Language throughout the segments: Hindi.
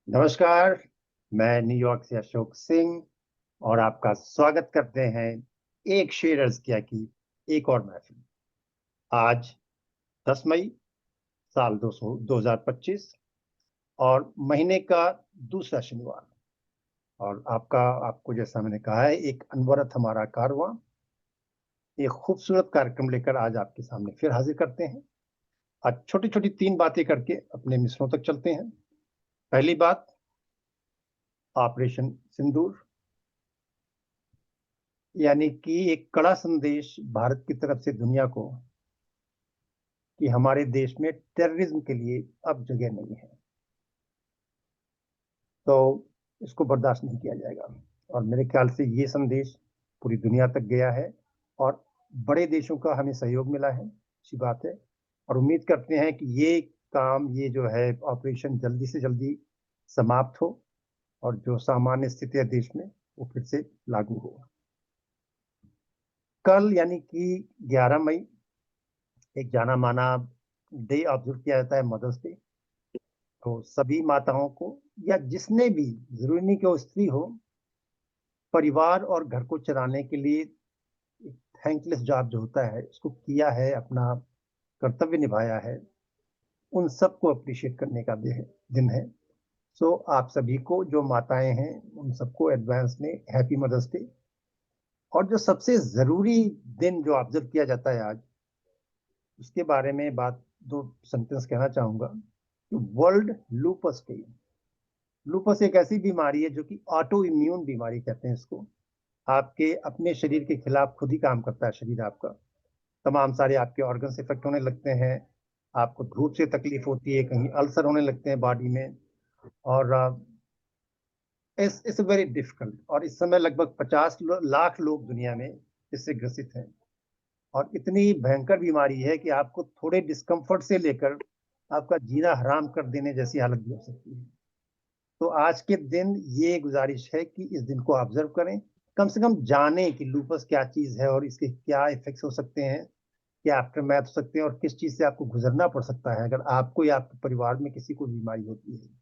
नमस्कार। मैं न्यूयॉर्क से अशोक सिंह और आपका स्वागत करते हैं एक शेर अर्ज किया की एक और महफिल। आज 10 मई साल 2025 और महीने का दूसरा शनिवार। और आपको जैसा मैंने कहा है, एक अनवरत हमारा कारवां एक खूबसूरत कार्यक्रम लेकर आज आपके सामने फिर हाजिर करते हैं। आज छोटी छोटी तीन बातें करके अपने मिसरों तक चलते हैं। पहली बात, ऑपरेशन सिंदूर, यानी कि एक कड़ा संदेश भारत की तरफ से दुनिया को कि हमारे देश में टेररिज्म के लिए अब जगह नहीं है, तो इसको बर्दाश्त नहीं किया जाएगा। और मेरे ख्याल से ये संदेश पूरी दुनिया तक गया है और बड़े देशों का हमें सहयोग मिला है, अच्छी बात है। और उम्मीद करते हैं कि ये जो है ऑपरेशन जल्दी से जल्दी समाप्त हो और जो सामान्य स्थिति है देश में वो फिर से लागू हो। कल यानी कि 11 मई एक जाना माना डे ऑब्जर्व किया जाता है, मदर्स डे। तो सभी माताओं को या जिसने भी, जरूरी नहीं कि वो स्त्री हो, परिवार और घर को चलाने के लिए थैंकलेस जॉब जो होता है उसको किया है, अपना कर्तव्य निभाया है, उन सबको अप्रिशिएट करने का दिन है। सो आप सभी को जो माताएं हैं उन सबको एडवांस में हैप्पी मदर्स डे। और जो सबसे जरूरी दिन जो ऑब्जर्व किया जाता है आज, उसके बारे में दो सेंटेंस कहना चाहूंगा। World loops day. लूपस एक ऐसी बीमारी है जो कि ऑटो इम्यून बीमारी कहते हैं इसको। आपके अपने शरीर के खिलाफ खुद ही काम करता है शरीर आपका। तमाम सारे आपके ऑर्गन्स इफेक्ट होने लगते हैं, आपको धूप से तकलीफ होती है, कहीं अल्सर होने लगते हैं बॉडी में। और इट्स वेरी डिफिकल्ट। और इस समय लगभग 50 लाख लोग दुनिया में इससे ग्रसित हैं। और इतनी भयंकर बीमारी है कि आपको थोड़े डिस्कम्फर्ट से लेकर आपका जीना हराम कर देने जैसी हालत भी हो सकती है। तो आज के दिन ये गुजारिश है कि इस दिन को ऑब्जर्व करें, कम से कम जानें कि लूपस क्या चीज़ है और इसके क्या इफेक्ट्स हो सकते हैं, क्या आफ्टर मैथ हो सकते हैं और किस चीज़ से आपको गुजरना पड़ सकता है अगर आपको या आपके परिवार में किसी को बीमारी होती है।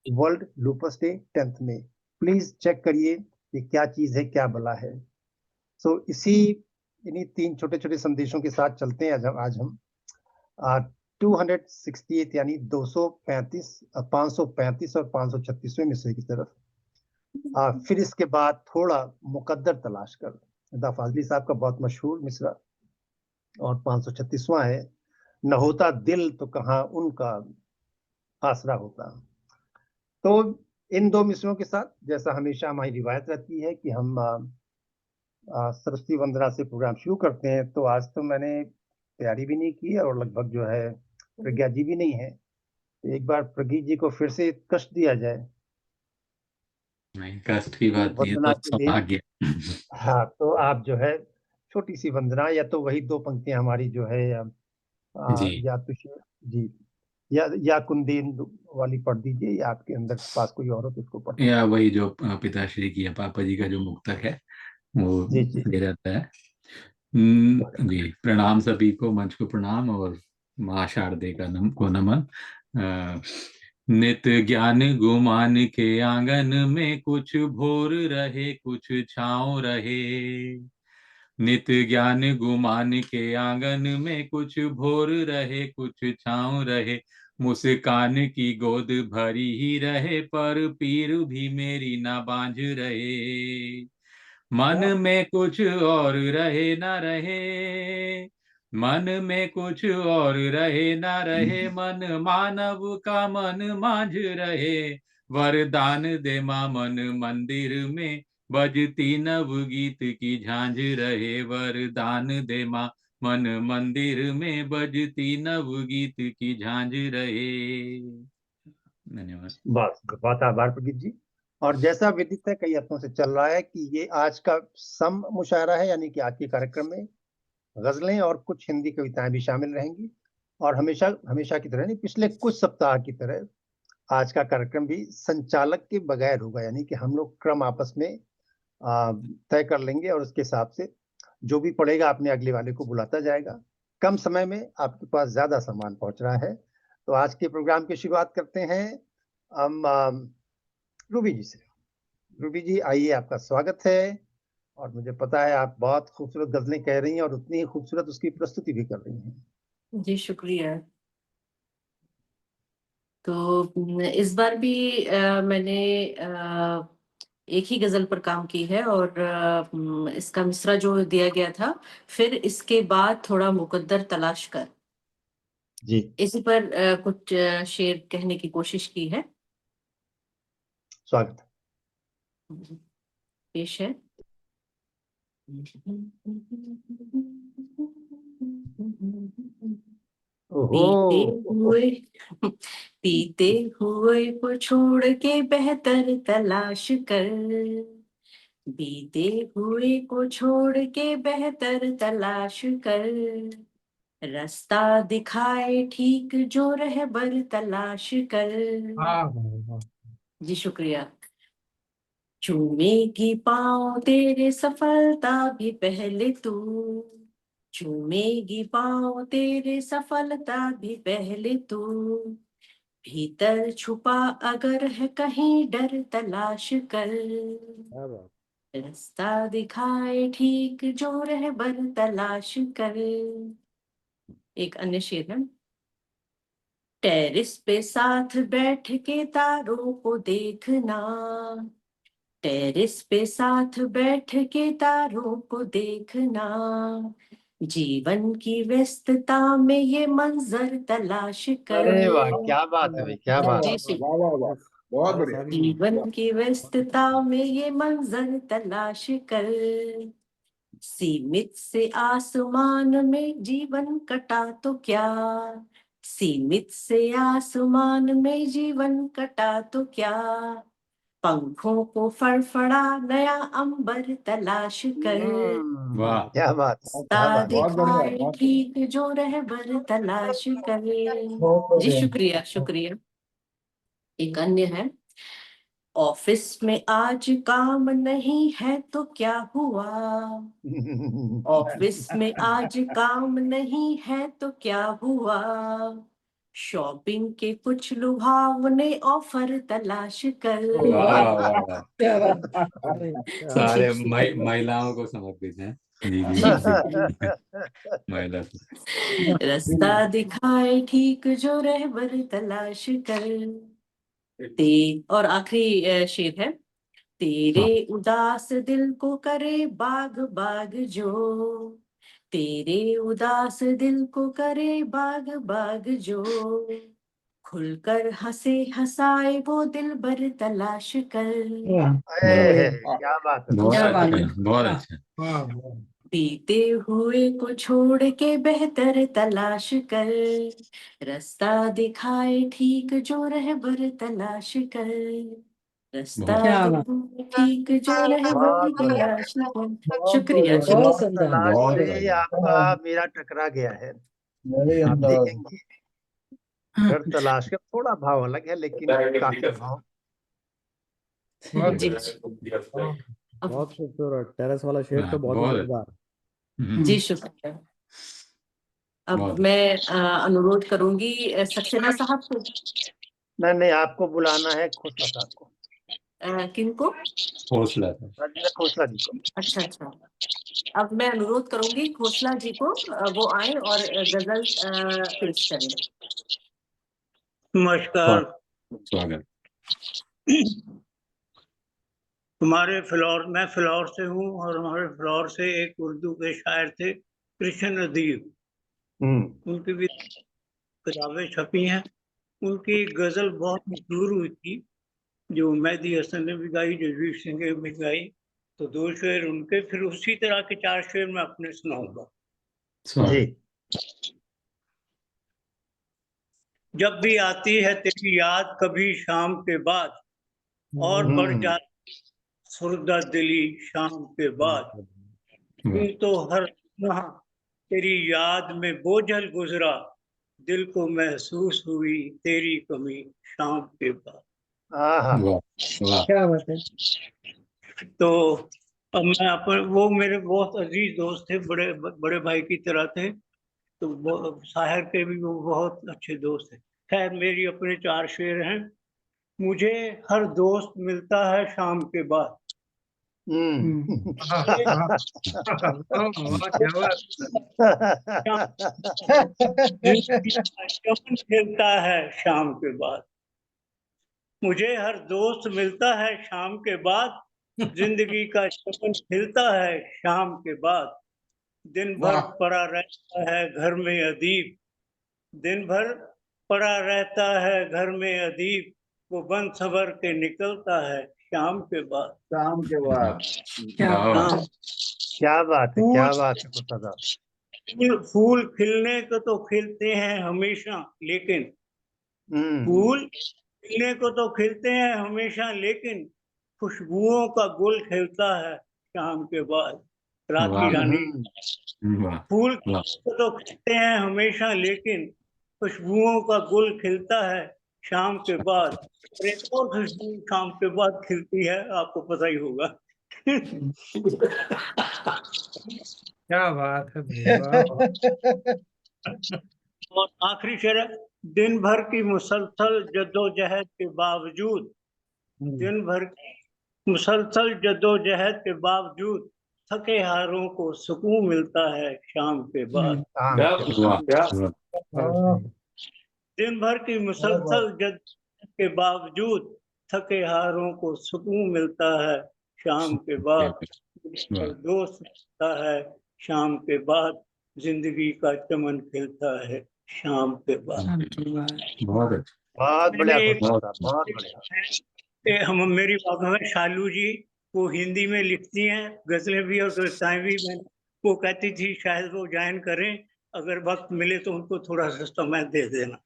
वर्ल्ड लूपस डे 10 में प्लीज चेक करिए कि क्या चीज़ है, क्या बला है। सो इन्हीं तीन छोटे छोटे संदेशों के साथ चलते हैं। आज हम 268 यानी 235, 535 और 536वें मिसरे की तरफ। फिर इसके बाद थोड़ा मुकद्दर तलाश कर, दा फाजली साहब का बहुत मशहूर मिसरा। और 536वां है, न होता दिल तो कहाँ उनका आसरा होता। तो इन दो मिसरों के साथ, जैसा हमेशा हमारी रिवायत रहती है कि हम सरस्वती वंदना से प्रोग्राम शुरू करते हैं, तो आज तो मैंने तैयारी भी नहीं की है और लगभग जो है प्रज्ञा जी भी नहीं है। तो एक बार प्रज्ञा जी को फिर से कष्ट दिया जाए नहीं, कष्ट की बात नहीं है, वंदना तो के लिए। सौभाग्य। हाँ, तो आप जो है छोटी सी वंदना, या तो वही दो पंक्तियां हमारी जो है जी। या तो जी, या कुंदेन वाली पढ़ दीजिए, या आपके अंदर पास कोई और हो तो उसको पढ़ या दीजिए। वही जो पिताश्री की या पापा जी का जो मुक्तक है वो जी जी। दे रहता है। जी, प्रणाम सभी को, मंच को प्रणाम और माँ शारदे को नमन। नित ज्ञान गुमान के आंगन में कुछ भोर रहे कुछ छाँव रहे। नित ज्ञान गुमान के आंगन में कुछ भोर रहे कुछ छाँव रहे। मुस्कान की गोद भरी ही रहे पर पीर भी मेरी ना बांझ रहे। मन वाह। में कुछ और रहे ना रहे। मन में कुछ और रहे ना रहे, मन मानव का मन मांझ रहे। वरदान दे मां मन मंदिर में बजती नव गीत की झांझ रहे। वरदान दे मां मन मंदिर में बजती नव गीत की झांझ रहे। धन्यवाद। बस बहुत आभार प्रदीप जी। और जैसा विदित है, कई हफ्तों से चल रहा है कि ये आज का सम मुशायरा है, यानी कि आज के कार्यक्रम में गजलें और कुछ हिंदी कविताएं भी शामिल रहेंगी। और हमेशा हमेशा की तरह नहीं, पिछले कुछ सप्ताह की तरह आज का कार्यक्रम भी संचालक के बगैर होगा, यानी कि हम लोग क्रम आपस में तय कर लेंगे और उसके हिसाब से जो भी पड़ेगा अपने अगले वाले को बुलाता जाएगा। कम समय में आपके पास ज्यादा सामान पहुंच रहा है। तो आज के प्रोग्राम की शुरुआत करते हैं हम रूबी जी से। रूबी जी आइए, आपका स्वागत है। और मुझे पता है आप बहुत खूबसूरत गजलें कह रही हैं और उतनी ही खूबसूरत उसकी प्रस्तुति भी कर रही हैं। जी शुक्रिया। तो इस बार भी मैंने एक ही गजल पर काम की है और इसका मिसरा जो दिया गया था, फिर इसके बाद थोड़ा मुकद्दर तलाश कर, जी इसी पर कुछ शेर कहने की कोशिश की है। स्वागत है। पेश है। ओहो, पीते हुए को छोड़ के बेहतर तलाश कर, बीते हुए को छोड़ के बेहतर तलाश कर, रास्ता दिखाए ठीक जो रहबर तलाश कर। जी शुक्रिया। चूमेगी पाँव तेरे सफलता भी पहले तू, चूमेगी पाँव तेरे सफलता भी पहले तू, भीतर छुपा अगर है कहीं डर तलाश कर, रास्ता दिखाए ठीक जो रहबर तलाश कर। एक अन्य शेर है। टेरिस पे साथ बैठ के तारों को देखना, टेरिस पे साथ बैठ के तारों को देखना, जीवन की व्यस्तता में ये मंजर तलाश कर। अरे वाह, क्या बात है भाई, क्या बात है। जी वाह वाह वाह, बहुत बढ़िया। जीवन की व्यस्तता में ये मंजर तलाश कर, सीमित से आसमान में जीवन कटा तो क्या, सीमित से आसमान में जीवन कटा तो क्या, पंखों को फड़फड़ा नया अंबर तलाश कर, वाह, क्या बात है, क्या रास्ता बात है। बहुत बढ़िया, दिखाए बहुत ठीक जो रहबर तलाश करे। बहुत जी बढ़िया। शुक्रिया शुक्रिया। एक अन्य है। ऑफिस में आज काम नहीं है तो क्या हुआ, ऑफिस में आज काम नहीं है तो क्या हुआ, शॉपिंग के कुछ लुभावने ऑफर तलाश कर। वाह, वाह, वाह, वाह। क्या बात। सारे महिलाओं को समर्पित हैं। जी जी जी जी। महिला रास्ता दिखाए ठीक जो रहबर तलाश कर। और आखिरी शेर है। तेरे हाँ, उदास दिल को करे बाग बाग जो, तेरे उदास दिल को करे बाग बाग जो, खुलकर हंसे हंसाए वो दिल भर तलाश कर। क्या बात है, बहुत क्या क्या बात अच्छा, है। बहुत अच्छा। बीते हुए को छोड़ के बेहतर तलाश कर, रास्ता दिखाए ठीक जो रहबर तलाश कर, रास्ता दिखाए ठीक जो रहबर बहुत बढ़िया। तलाश कर। शुक्रिया बहुत शुक्रिया। तलाश बहुत से बढ़िया। आपका मेरा टकरा गया है। आप देखेंगे घर तलाश का थोड़ा भाव अलग है, लेकिन काफी भाव। जी अब बहुत खूबसूरत टेरेस वाला शेर तो बहुत बहुत मजेदार। जी शुक्रिया। अब बहुत मैं अनुरोध करूंगी सक्सेना साहब को। नहीं नहीं, आपको बुलाना है खोसला साहब को, किनको? हौसला था। राजेंद्र खोसला जी को। अच्छा अच्छा। अब मैं अनुरोध करूंगी खोसला जी को, वो आए और गजल पेश करें। नमस्कार। स्वागत। मैं फिलौर से हूँ और हमारे फिलौर से एक उर्दू के शायर थे कृष्ण अदीब, उनकी भी किताबें छपी हैं। उनकी गजल बहुत मशहूर हुई थी, जो मेहदी हसन ने भी गाई, जगजीत सिंह ने भी गाई। तो 2 शेर उनके, फिर उसी तरह के 4 शेर मैं अपने सुनाऊंगा। जी। जब भी आती है तेरी याद कभी शाम के बाद, और बढ़ जाती सुरदा दिली शाम के बाद, तू तो हर लम्हा तेरी याद में बोझल गुजरा, दिल को महसूस हुई तेरी कमी शाम के बाद। आहा, क्या बात है। तो अब मैं वो मेरे बहुत अजीज दोस्त थे, बड़े बड़े भाई की तरह थे। तो शायर के भी वो बहुत अच्छे दोस्त थे। खैर, मेरी अपने 4 शेर हैं। मुझे हर दोस्त मिलता है शाम के बाद। चमन खिलता है शाम के बाद। मुझे हर दोस्त मिलता है शाम के बाद, जिंदगी का चमन खिलता है शाम के बाद। दिन भर पड़ा रहता है घर में अदीब, दिन भर पड़ा रहता है घर में अदीब, वो बंद सबर के निकलता है शाम के बाद। शाम के बाद। वाह, क्या बात है, क्या बात है मुर्तजा। फूल खिलने को तो खिलते हैं हमेशा, लेकिन फूल खिलने को तो खिलते हैं हमेशा, लेकिन खुशबुओं का गुल खिलता है शाम के बाद। रात की वाह, रानी। वाह, फूल वाह, तो खिलते हैं हमेशा, लेकिन खुशबुओं का गुल खिलता है शाम के बाद। और एक और खुशबू शाम के बाद खिलती है, आपको पता ही होगा। क्या बात है भैया। और आखिरी शेर है, दिन भर की मुसलसल जद्दोजहद के बावजूद, दिन भर की मुसलसल जद्दोजहद के बावजूद, थके हारों को सुकून मिलता है शाम के बाद। वाह, दिन भर की मुसलसल जद के बावजूद, थके हारों को सुकून मिलता है शाम के बाद। वाह। दोस्त मिलता है शाम के बाद, जिंदगी का चमन खिलता है शाम के बाद। बहुत अच्छा। बहुत बढ़िया मैंने खुर्शीद साहब, बहुत बढ़िया। हम मेरी बाबा है शालू जी, वो हिंदी में लिखती हैं गजलें भी और कविताएं भी। मैं वो कहती थी शायद वो ज्वाइन करें, अगर वक्त मिले तो उनको थोड़ा सा समय दे देना।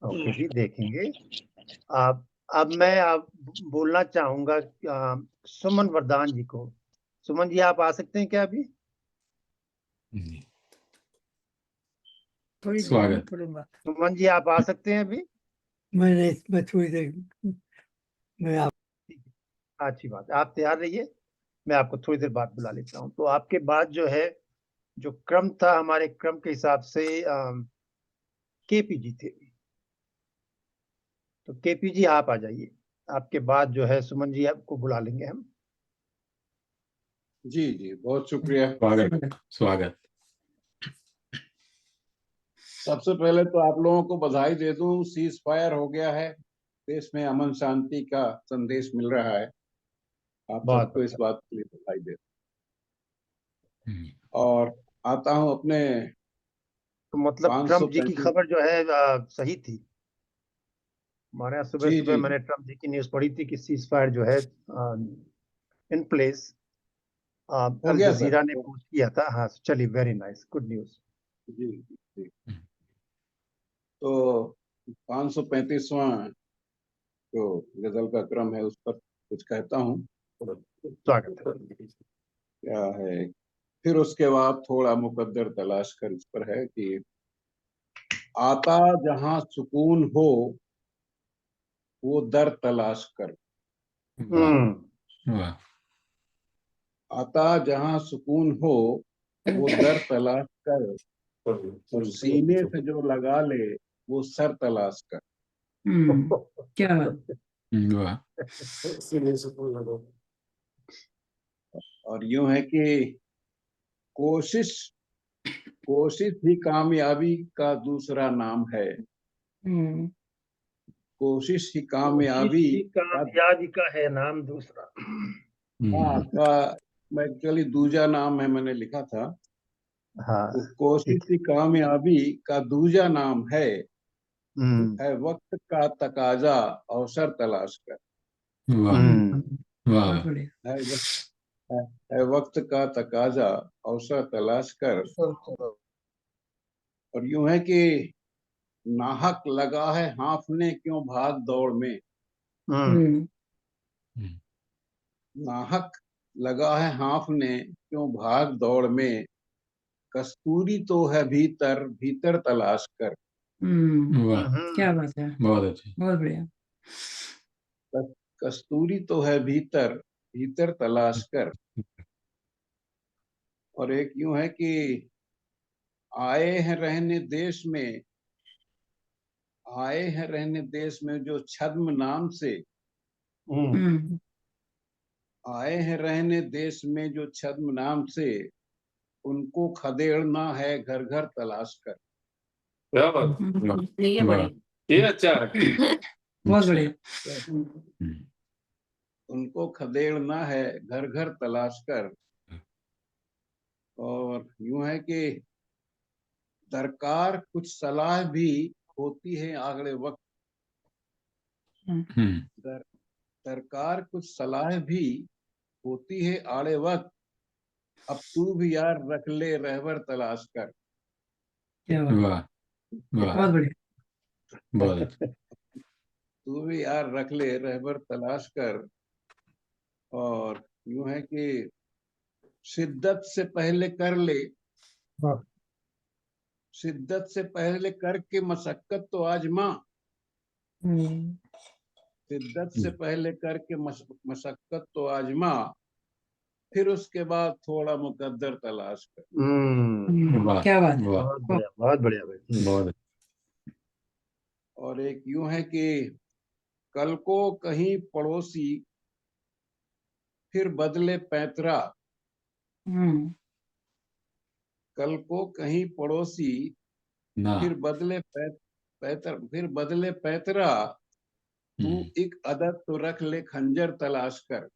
ओके जी, देखेंगे। आप अब मैं आप बोलना चाहूंगा सुमन वरदान जी को। सुमन जी, आप आ सकते हैं क्या अभी? स्वागत। सुमन जी, आप आ सकते हैं अभी? मैं थोड़ी देर मैं आप अच्छी बात है, आप तैयार रहिए, मैं आपको थोड़ी देर बाद बुला लेता हूँ। तो आपके बाद जो है, जो क्रम था, हमारे क्रम के हिसाब से केपी जी थे। तो केपी जी आप आ जाइए, आपके बाद जो है सुमन जी आपको बुला लेंगे हम। जी जी, बहुत शुक्रिया। स्वागत, स्वागत। सबसे पहले तो आप लोगों को बधाई दे दूं, सीज फायर हो गया है, देश में अमन शांति का संदेश मिल रहा है। आप बहुत सबको इस बढ़िया। बात के लिए बधाई दे और आता हूं अपने तो मतलब ट्रम्प जी की 535। खबर जो है सही थी। हमारे यहाँ सुबह जी सुबह जी मैंने ट्रम्प जी की न्यूज पढ़ी थी कि सीज फायर जो है इन प्लेस। हो अल गया सर। जजीरा ने पोस्ट किया था। हाँ, चलिए, वेरी नाइस, गुड न्यूज। जी जी। तो 535वां जो गजल का क्रम है उस पर कुछ कहता हूँ। स्वागत है। क्या है, फिर उसके बाद थोड़ा मुकद्दर तलाश कर इस पर है कि आता जहां सुकून हो वो दर तलाश कर। वाह, आता जहां सुकून हो वो दर तलाश कर, और सीने से जो लगा ले वो सर तलाश कर। क्या वाह। और यूं है कि कोशिश कोशिश ही कामयाबी का दूसरा नाम है। कोशिश ही कामयाबी का, कामयाबी का है नाम दूसरा। मैं एक्चुअली दूजा नाम है, मैंने लिखा था। हाँ, तो कोशिश ठीक ही कामयाबी का दूजा नाम है। है वक्त का तकाजा अवसर तलाश कर। वाह, वाह। बहुत बढ़िया। है है वक्त का तकाजा अवसर तलाश कर। और यूं है कि नाहक लगा है हांफने क्यों भाग दौड़ में। नाहक लगा है हांफने क्यों भाग दौड़ में, कस्तूरी तो है भीतर भीतर तलाश कर। वाह, क्या बात है, बहुत अच्छा। बहुत बढ़िया। कस्तूरी तो है भीतर भीतर तलाश कर। और एक यूं है कि आए हैं रहने देश में, आए हैं रहने देश में जो छद्म नाम से, हम्म, आए हैं रहने देश में जो छद्म नाम से, उनको खदेड़ना है घर घर तलाश कर। क्या बात, ये वाह, बड़ी ये अच्छा बहुत अच्छा। बढ़िया। हम्म, उनको खदेड़ना है घर घर तलाश कर। और यूं है कि दरकार कुछ सलाह भी होती है आगले वक्त। हम्म, दर, दरकार कुछ सलाह भी होती है आड़े वक्त। अब तू भी यार रख ले रहबर तलाश कर। क्या बात, वाह वाह, बहुत बढ़िया। बहुत अच्छा। तू भी यार रख ले रहबर तलाश कर। और यूं है कि शिद्दत से पहले कर ले, वाह, शिद्दत से पहले करके मशक्कत तो आजमा। हम्म, शिद्दत से पहले करके मशक्कत तो आजमा। फिर उसके बाद थोड़ा मुकद्दर तलाश कर। वाह क्या बात है। वाह, बहुत बढ़िया, बहुत बढ़िया भाई। बहुत और एक यूं है कि कल को कहीं पड़ोसी फिर बदले पैतरा। हम्म, कल को कहीं पड़ोसी ना। फिर बदले फिर बदले पैतरा। तू हम्म, एक अदद तो रख ले खंजर तलाश कर।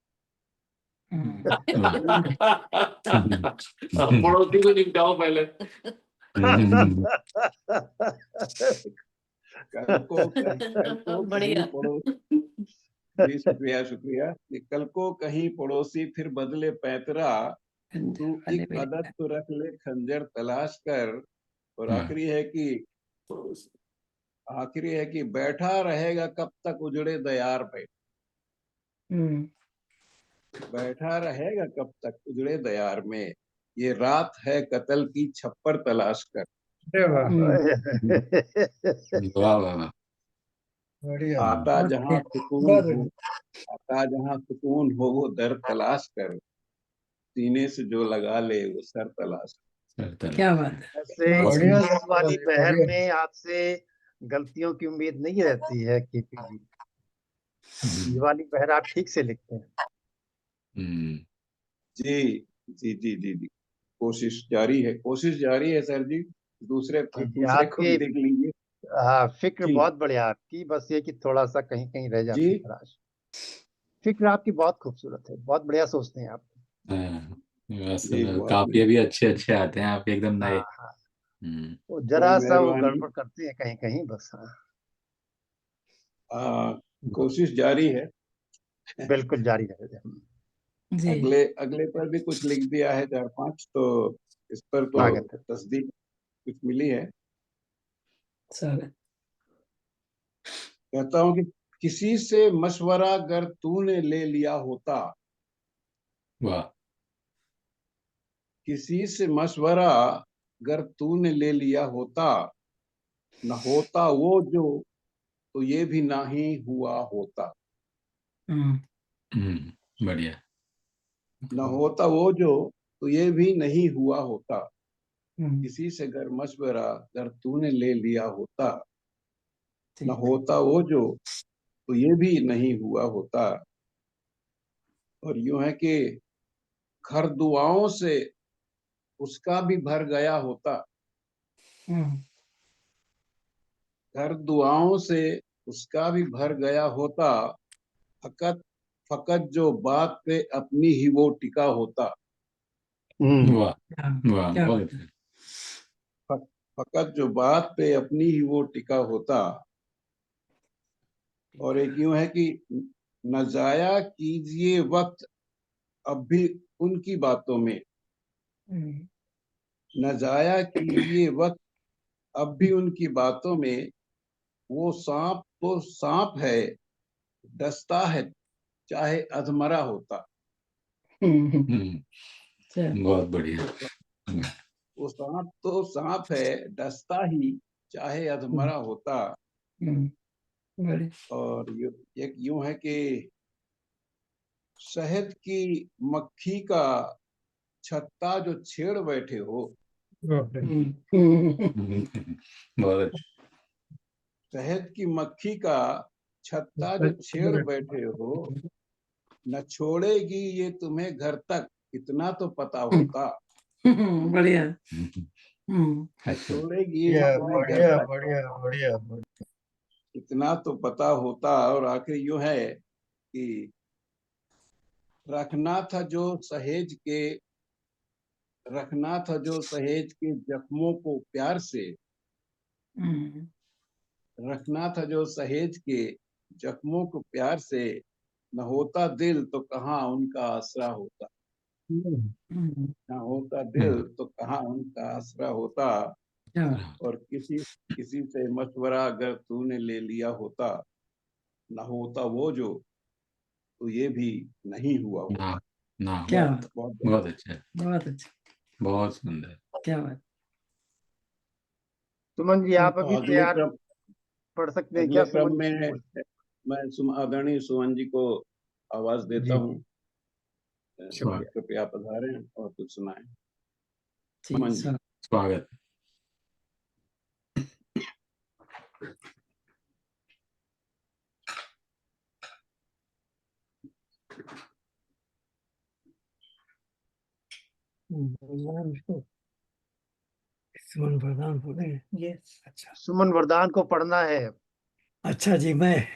पड़ोसी को निपटाओ पहले। कल को कहीं बढ़िया पड़ोसी, जी शुक्रिया शुक्रिया, कि कल को कहीं पड़ोसी फिर बदले पैतरा। तू एक अदद तो रख ले खंजर तलाश कर। और आखिरी है कि बैठा रहेगा कब तक उजड़े दयार पे। बैठा रहेगा कब तक उजड़े दयार में। ये रात है कत्ल की छप्पर तलाश कर। अरे वाह, वाह वाह वाह, बढ़िया, आता बहुत जहां बढ़िया, सुकून बहुत हो, बढ़िया। आता जहां सुकून हो वो दर तलाश कर। सीने से जो लगा ले वो सर तलाश कर। क्या बात है, ऐसे बहुत बढ़िया, सुंदर। इस वाली पहर बढ़िया। में आपसे गलतियों की उम्मीद नहीं रहती है केपी जी। ये वाली पहर आप ठीक से लिखते हैं। हम्म, जी जी जी जी जी, कोशिश जारी है सर जी। दूसरे जी जी, दूसरे को भी आपकी देख लीजिए। फिक्र जी बहुत बढ़िया आपकी, बस ये कि थोड़ा सा कहीं कहीं रह जी जाती है तराश। फिक्र आपकी बहुत खूबसूरत है, बहुत बढ़िया सोचते हैं आप। हाँ, बस जी बहुत काफी भी अच्छे अच्छे आते हैं आपके, एकदम नए। हाँ हाँ, हम्म, वो कोई जरा सा वो मेहरबानी। गड़बड़ करते हैं कहीं कहीं, बस हाँ। कोशिश जारी है। बिल्कुल जारी रहे। जी, अगले अगले पर भी कुछ लिख दिया है 4-5, तो इस पर तो स्वागत है। तस्दीक कुछ मिली है। स्वागत। कहता हूं कि किसी से मशवरा अगर तूने ले लिया होता, वाह, किसी से मशवरा अगर तूने ले लिया होता, न होता वो जो तो ये भी ना ही हुआ होता। बढ़िया। न होता वो जो तो ये भी नहीं हुआ होता। हम्म, किसी से अगर मशवरा अगर तूने ले लिया होता, न ठीक। होता वो जो तो ये भी नहीं हुआ होता। और यूं है कि घर दुआओं से उसका भी भर गया होता। हम्म, घर दुआओं से उसका भी भर गया होता। फकत फकत जो बात पे अपनी ही वो टिका होता। वाह क्या वाह, क्या बहुत बात है। अच्छा। फकत जो बात पे अपनी ही वो टिका होता। और एक यूं है कि न जाया कीजिए वक्त अब भी उनकी बातों में। हम्म, न जाया कीजिए वक्त अब भी उनकी बातों में। वो सांप तो सांप है, डसता है चाहे अधमरा होता। बहुत बढ़िया। वो सांप तो सांप है, डसता ही चाहे अधमरा होता। बड़े। और एक यूं है कि शहद की मक्खी का छत्ता जो छेड़ बैठे हो। हम्म, बहुत अच्छा। शहद की मक्खी का छत्ता जो छेड़ बैठे हो, न छोड़ेगी ये तुम्हें घर तक, इतना तो पता होता। बढ़िया। अच्छा। छोड़ेगी ये तुम्हें घर बढ़िया तक, बढ़िया बढ़िया बढ़िया। इतना तो पता होता। और आखिर यूं है कि रखना था जो सहेज के, रखना था जो सहेज के जख्मों को प्यार से, रखना था जो सहेज के जख्मों को प्यार से, न होता दिल तो कहाँ उनका आसरा होता। न होता दिल तो कहाँ उनका आसरा होता। और किसी किसी से मशवरा अगर तूने ले लिया होता, न होता वो जो, तो ये भी नहीं हुआ होता। ना ना, क्या बहुत बहुत अच्छा, बहुत अच्छा, बहुत सुंदर। क्या बात। सुमन जी आप अभी अगले तैयार क्रम पढ़ सकते हैं क्या अगले क्रम सुमन जी? में मैं आदरणीय सुमन जी को आवाज देता जी हूँ। स्वागत। कृपया पधारें और कुछ सुनाएं। जी, सुमन जी। स्वागत। सुमन वरदान बोले। यस, अच्छा सुमन वरदान को पढ़ना है। अच्छा जी। मैं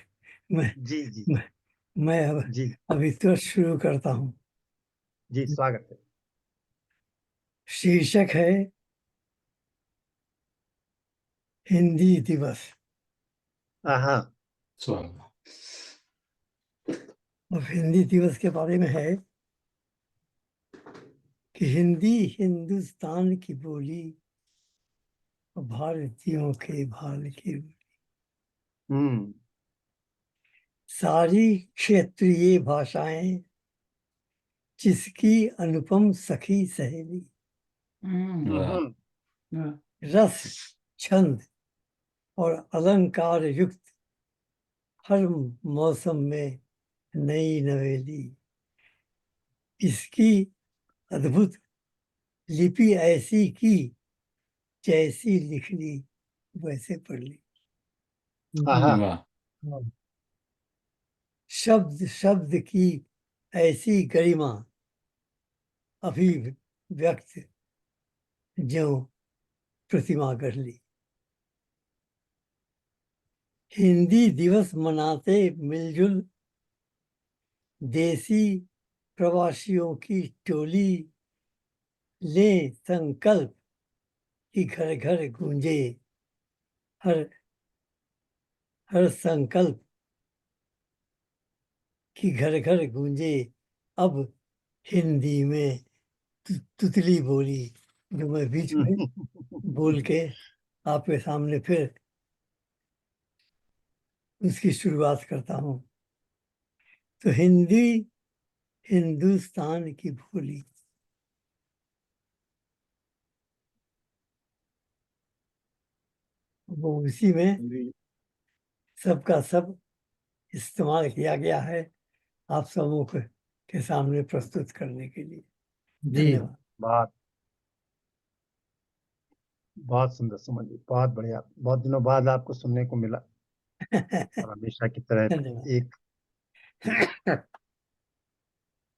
जी जी मैं अब जी अभी तुरंत शुरू करता हूँ। जी स्वागत है। शीर्षक है हिंदी दिवस। हाँ स्वागत। अब हिंदी दिवस के बारे में है कि हिंदी हिंदुस्तान की बोली और भारतीयों के भाल की हम्म सारी क्षेत्रीय भाषाएं जिसकी अनुपम सखी सहेली, वाह, रस छंद और अलंकार युक्त हर मौसम में नई नवेली, इसकी अद्भुत लिपि ऐसी की जैसी लिख ली वैसे पढ़ ली। हाँ वाह, शब्द शब्द की ऐसी गरिमा अभिव्यक्त ज्यों प्रतिमा कर ली। हिंदी दिवस मनाते मिलजुल देसी प्रवासियों की टोली, ले संकल्प कि घर घर गूंजे हर हर संकल्प कि घर घर गूंजे अब हिंदी में तुतली बोली, जो मैं बीच में बोल के आपके सामने फिर उसकी शुरुआत करता हूँ। तो हिंदी हिंदुस्तान की बोली, वो उसी में सबका सब इस्तेमाल किया गया है आप सबों के सामने प्रस्तुत करने के लिए। धन्यवाद। बहुत बहुत सुंदर सुमन जी, बहुत बढ़िया। बहुत दिनों बाद आपको सुनने को मिला और हमेशा की तरह धन्यवाद। एक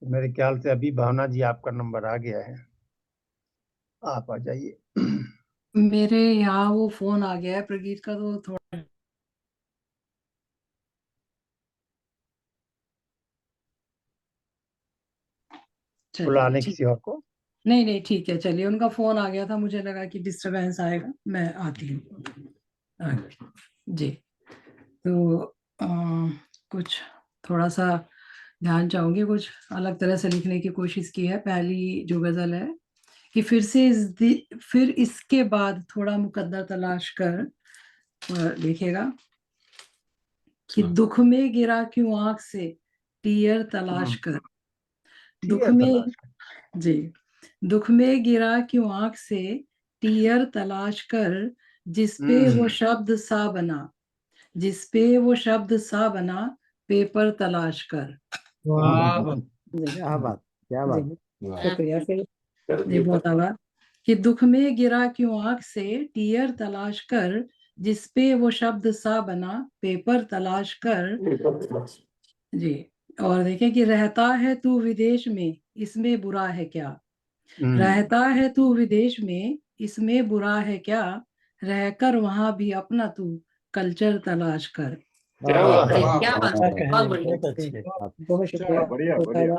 मेरे ख्याल से अभी भावना जी आपका नंबर आ गया है, आप आ जाइए। मेरे यहाँ वो फोन आ गया है प्रगीत का, तो थोड़ा बुला चलिए लें ठीक। किसी और को। नहीं नहीं ठीक है, चलिए, उनका फोन आ गया था, मुझे लगा कि डिस्टरबेंस आएगा, मैं आती हूँ। जी, तो कुछ थोड़ा सा ध्यान चाहूंगी, कुछ अलग तरह से लिखने की कोशिश की है। पहली जो गजल है कि फिर इसके बाद थोड़ा मुकद्दर तलाश कर लिखेगा कि दुख में गिरा क्यों आंख से टीयर तलाश कर, दुख ठीक है, में, तलाश जी, दुख में गिरा क्यों आंख से टीयर तलाश कर, जिस पे वो शब्द सा बना, जिस पे वो शब्द सा बना, पेपर तलाश कर। वाह क्या बात, क्या बात। जी, शुक्रिया फिर। जी, बहुत आभार। कि दुख में गिरा क्यों आंख से टीयर तलाश कर, जिसपे वो शब्द सा बना पेपर तलाश कर। जी, और देखें कि रहता है तू विदेश में, इसमें बुरा है क्या। रहता है तू विदेश में, इसमें बुरा है क्या। रहकर वहां भी अपना तू कल्चर तलाश कर। क्या बात है। क्या बात क्या है, कहें, बहुत बढ़िया। बहुत अच्छे। बहुत शुक्रिया, बढ़िया बहुत बढ़िया।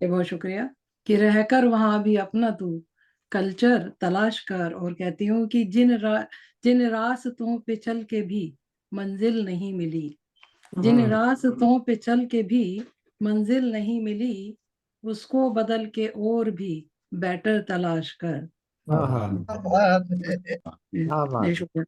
ये बहुत शुक्रिया कि रहकर वहां भी अपना तू कल्चर तलाश कर। और कहती हूँ कि जिन रास्तों पे चल के भी मंजिल नहीं मिली, जिन रास्तों पे चल के भी मंजिल नहीं मिली, उसको बदल के और भी बेटर तलाश कर। बात है। ये शुक्रिया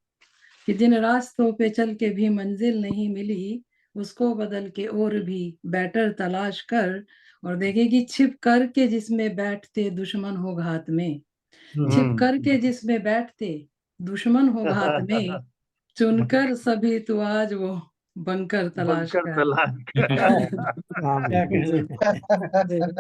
कि जिन रास्तों पे चल के भी मंजिल नहीं मिली, उसको बदल के और भी बेटर तलाश कर। और देखे कि छिप करके जिसमें बैठते दुश्मन हो घात में, छिप करके जिसमें बैठते दुश्मन हो घात में, चुनकर सभी तू आज वो बंकर तलाश बंकर कर। तलाश क्या कहने। जी,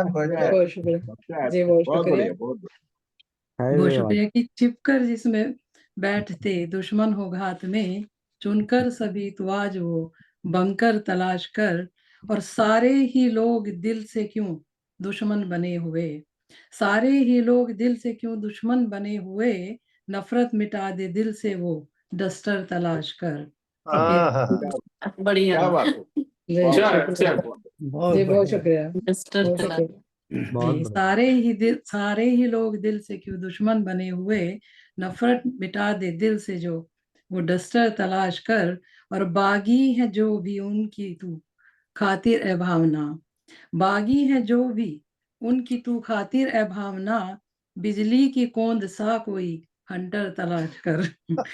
बढ़िया। बहुत शुक्रिया अच्छा, जी, बहुत बहुत शुक्रिया, बढ़िया, बहुत बढ़िया। बहुत शुक्रिया कि छिपकर जिसमें बैठते दुश्मन हो घात में, चुनकर सभी तू आज वो बंकर तलाश कर। और सारे ही लोग दिल से क्यों दुश्मन बने हुए, सारे ही लोग दिल से क्यों दुश्मन बने हुए, नफरत मिटा दे दिल से वो डस्टर तलाश कर। बढ़िया। क्या बात है। जी, अच्छा, शुक्रिया अच्छा। बहुत जी, बहुत बढ़िया। शुक्रिया, मिस्टर बहुत तलाश। शुक्रिया जी। सारे ही लोग दिल से क्यों दुश्मन बने हुए, नफरत मिटा दे दिल से जो वो डस्टर तलाश कर। और बागी है जो भी उनकी तू खातिर ए भावना, बागी है जो भी उनकी तू खातिर ए भावना, बिजली की कोंद सा कोई हंटर तलाश कर। क्या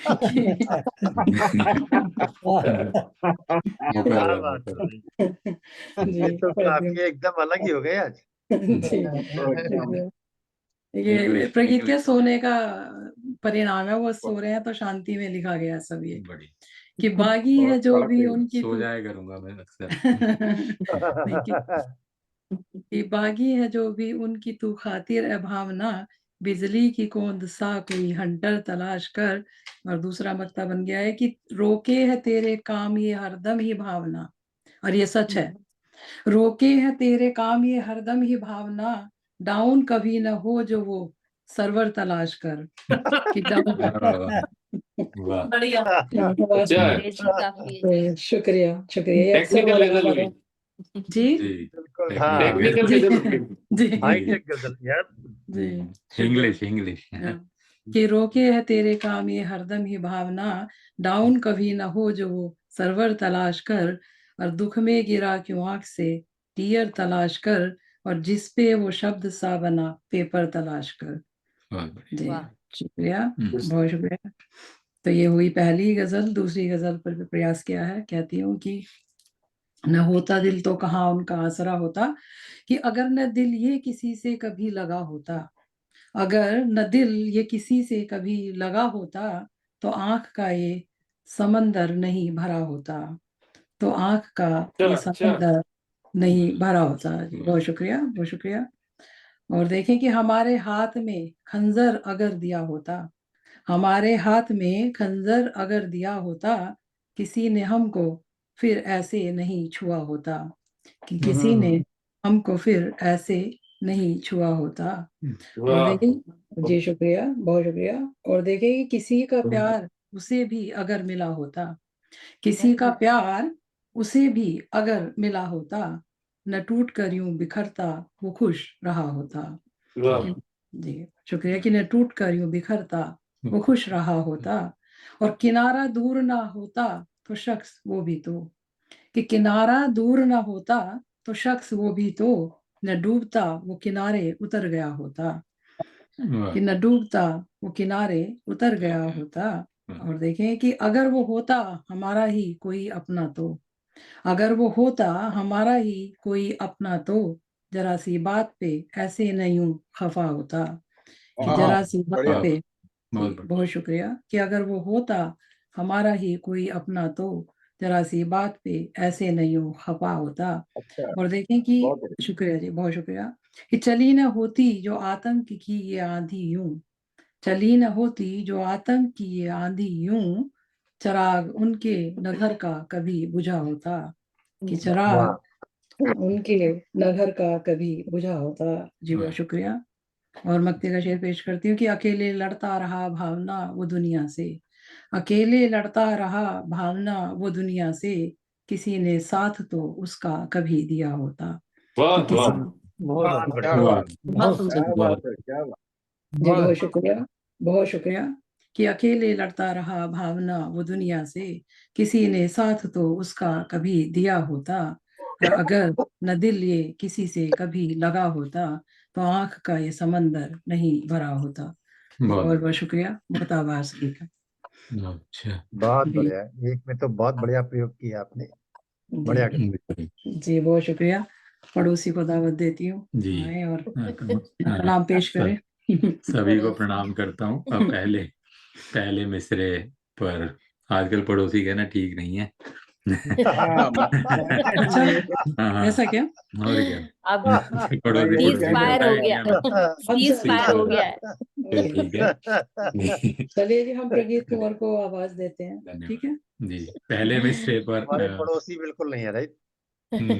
बात है भाई, जी, ये तो काफी एकदम अलग ही हो गए आज। जी, ये English, प्रगीतिया English। सोने का परिणाम है, वो सो रहे हैं तो शांति में लिखा गया है सब ये बड़ी कि बागी है बहुत जो कड़क भी है। उनकी सो तू जाया करूंगा मैं अक्सर। नहीं, कि बागी है जो भी उनकी तू खातिर ए भावना, बिजली की कोंद सा कोई हंटर तलाश कर। और दूसरा मक्ता बन गया है कि रोके है तेरे काम ये हरदम ही भावना, और ये सच है, रोके है तेरे काम ये हरदम ही भावना, डाउन कभी न हो जो वो सर्वर तलाश कर। कि डाउन वाह। बढ़िया। अच्छा है। काफी शुक्रिया, शुक्रिया, ये अक्सर टेक्निकल बोला गजल जाता हुई। है। जी जी, बिल्कुल, हाँ, टेक्निकल जी, गजल हुई। जी, हाईटेक गजल यार। जी, इंग्लिश, इंग्लिश। हाँ, कि रोके है तेरे काम ये हरदम ही भावना, डाउन कभी न हो जो वो सर्वर तलाश कर। और दुख में गिरा क्यों आंख से टीयर तलाश कर, और जिस पे वो शब्द सा बना पेपर तलाश कर। बहुत बढ़िया। जी, वाह। शुक्रिया, बहुत शुक्रिया। तो ये हुई पहली गजल। दूसरी गजल पर भी प्रयास किया है। कहती हूँ कि न होता दिल तो कहाँ उनका आसरा होता, कि अगर न दिल ये किसी से कभी लगा होता, अगर न दिल ये किसी से कभी लगा होता, तो आंख का ये समंदर नहीं भरा होता, तो आंख का ये अच्छा, समंदर नहीं भरा होता। जी, बहुत शुक्रिया, बहुत शुक्रिया। और देखें कि हमारे हाथ में खंजर अगर दिया होता, हमारे हाथ में खंजर अगर दिया होता, किसी ने हमको फिर ऐसे नहीं छुआ होता, कि किसी ने हमको फिर ऐसे नहीं छुआ होता। और वाह। देखिए जी, शुक्रिया, बहुत शुक्रिया। और देखिए कि किसी का प्यार उसे भी अगर मिला होता, किसी का प्यार उसे भी अगर मिला होता, न टूट कर यूं बिखरता वो खुश रहा होता। वाह। जी, शुक्रिया कि न टूट कर यूं बिखरता वो खुश रहा होता। और किनारा दूर ना होता तो शख्स वो भी तो, कि किनारा दूर ना होता तो शख्स वो भी तो, न डूबता वो किनारे उतर गया होता, वाह। कि न डूबता वो किनारे उतर गया होता। और देखें कि अगर वो होता हमारा ही कोई अपना तो, अगर वो होता हमारा ही कोई अपना तो, जरा सी बात पे ऐसे नहीं यूं खफा होता, कि हाँ, जरा सी बात बढ़िया। पे। बहुत जी, बढ़िया। बहुत शुक्रिया कि अगर वो होता हमारा ही कोई अपना तो, जरा सी बात पे ऐसे नहीं यूं खफा होता। अच्छा, और देखें कि बहुत बढ़िया। शुक्रिया जी, बहुत शुक्रिया कि चली न होती जो आतंक की ये आंधी यूं, चली न होती जो आतंक की ये आंधी यूं, चराग उनके न घर का कभी बुझा होता, कि चराग उनके न घर का कभी बुझा होता। जी बहुत शुक्रिया। और मक्ते का शेर पेश करती हूँ कि अकेले लड़ता रहा भावना वो दुनिया से, अकेले लड़ता रहा भावना वो दुनिया से, किसी ने साथ तो उसका कभी दिया होता। वाह तो वाह किसी बहुत क्या वाह बात बहुत क्या सुंदर। बात है, क्या बात। जी बहुत शुक्रिया, बहुत शुक्रिया। कि अकेले लड़ता रहा भावना वो दुनिया से, किसी ने साथ तो उसका कभी दिया होता, और अगर न दिल ये किसी से कभी लगा होता, तो आंख का ये समंदर नहीं भरा होता। बहुत बहुत बहुत शुक्रिया, बहुत आभार सभी का। अच्छा बहुत जी बढ़िया, एक में तो बहुत बढ़िया प्रयोग किया आपने, बढ़िया जी कर। जी बहुत शुक्रिया। पड़ोसी को दावत देती हूँ, जी आए और हाँ, प्रणाम पेश करें। सभी को प्रणाम करता हूँ। अब पहले मिसरे पर आजकल पड़ोसी कहना ठीक नहीं है। हाँ, अच्छा हाँ, ऐसा क्या? और क्या, अब पड़ोसी नहीं, सीज पड़ोसी कहने फायर कहता हो है गया, क्या सीज अच्छा फायर हो सीज गया है। फिर ठीक है। चलिए जी, हम प्रगीत कुंवर को आवाज देते हैं, धन्यवाद ठीक है। जी। पहले मिसरे पर हमारे पड़ोसी बिल्कुल नहीं है, राइट? जी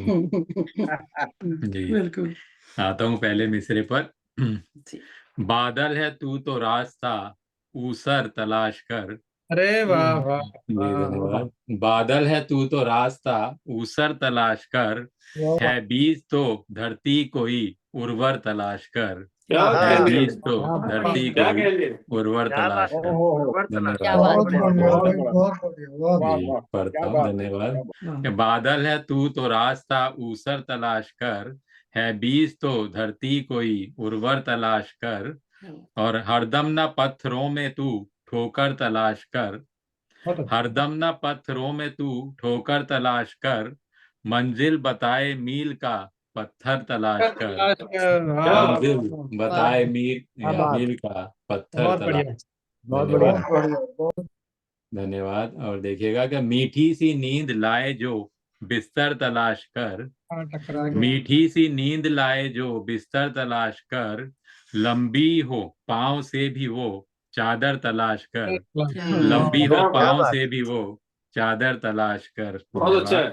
बिल्कुल आता हूँ पहले मिसरे पर। जी। बादल है तू तो रास्ता ऊसर तलाश कर। अरे वाह वाह जी वाह वाह धन्यवाद। बादल है तू तो रास्ता ऊसर तलाश कर, वाह। है बीज तो धरती कोई उर्वर तलाश कर, क्या है कह लिए, बीज तो क्या बात, धरती क्या कोई कह लिए। उर्वर क्या बात तलाश है, कर। ओहो, क्या धन्यवाद। बात बहुत है। बढ़िया बहुत भाई, बड़ा, बहुत बढ़िया, वाह। वाह जी वाह, पढ़ता क्या हूँ, बात है, धन्यवाद। क्या बात। वाह। कि बादल है तू तो रास्ता ऊसर तलाश कर, है बीज तो धरती कोई उर्वर तलाश कर, और हरदम न पत्थरों में तू ठोकर तलाश कर, बहुत अच्छा। हरदम न पत्थरों में तू ठोकर तलाश कर, मंजिल बताए मील का पत्थर तलाश कर, तलाश कर, वाह, मंजिल वाह, बताए मील क्या या बात, मील का पत्थर बहुत बढ़िया, तलाश। बहुत बढ़िया। धन्यवाद, बहुत बढ़िया, बहुत धन्यवाद। और देखिएगा कि मीठी सी नींद लाए जो बिस्तर तलाश कर, टकरा गया। मीठी सी नींद लाए जो बिस्तर तलाश कर, लंबी हो पाँव से भी वो चादर तलाश कर, लंबी हो क्या पाँव बात, से भी वो चादर तलाश कर। बहुत अच्छा धन्यवाद, है,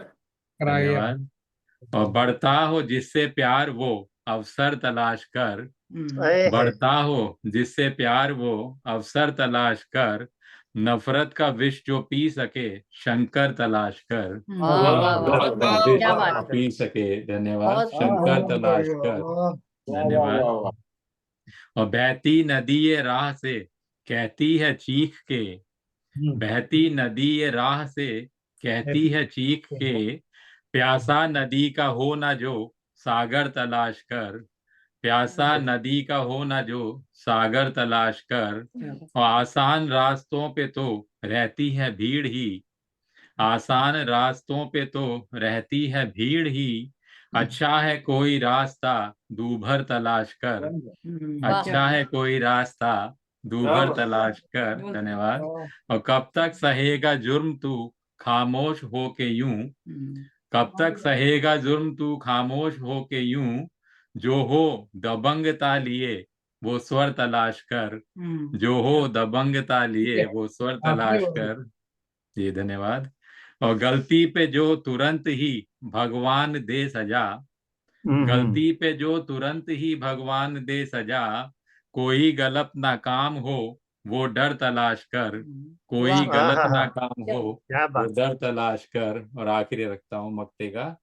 टकरा गया। धन्यवाद। और बढ़ता हो जिससे प्यार वो अवसर तलाश कर, है। बढ़ता हो जिससे प्यार वो अवसर तलाश कर, नफरत का विष जो पी सके शंकर तलाश कर, वाह वाह वाह, वाह, वाह, विष क्या वाह, बात जो है। पी सके, धन्यवाद, बहुत शंकर बहुत तलाश बढ़िया, कर। वाह। वाह वाह धन्यवाद। वाह वाह। और बहती नदी ये राह से कहती है चीख के, बहती नदी ये राह से कहती है चीख के, प्यासा नदी का हो ना जो सागर तलाश कर, प्यासा नदी का हो ना जो सागर तलाश कर, और आसान रास्तों पे तो रहती है भीड़ ही, आसान रास्तों पे तो रहती है भीड़ ही, अच्छा है कोई रास्ता दूभर तलाश कर, वाह। अच्छा है कोई रास्ता दूभर तलाश कर। धन्यवाद। और कब तक सहेगा जुर्म तू खामोश हो के यूं, कब तक सहेगा जुर्म तू खामोश हो के यूं, जो हो दबंगता लिए वो स्वर तलाश कर, जो हो दबंगता लिए वो स्वर आपकी तलाश कर। जी धन्यवाद। और गलती पे जो तुरंत ही भगवान दे सजा, गलती पे जो तुरंत ही भगवान दे सजा, कोई गलत ना काम हो वो डर तलाश कर, कोई वाह गलत हाँ, ना काम हो क्या वो बात, डर तलाश कर। और आखिरी रखता हूँ मक्ते का,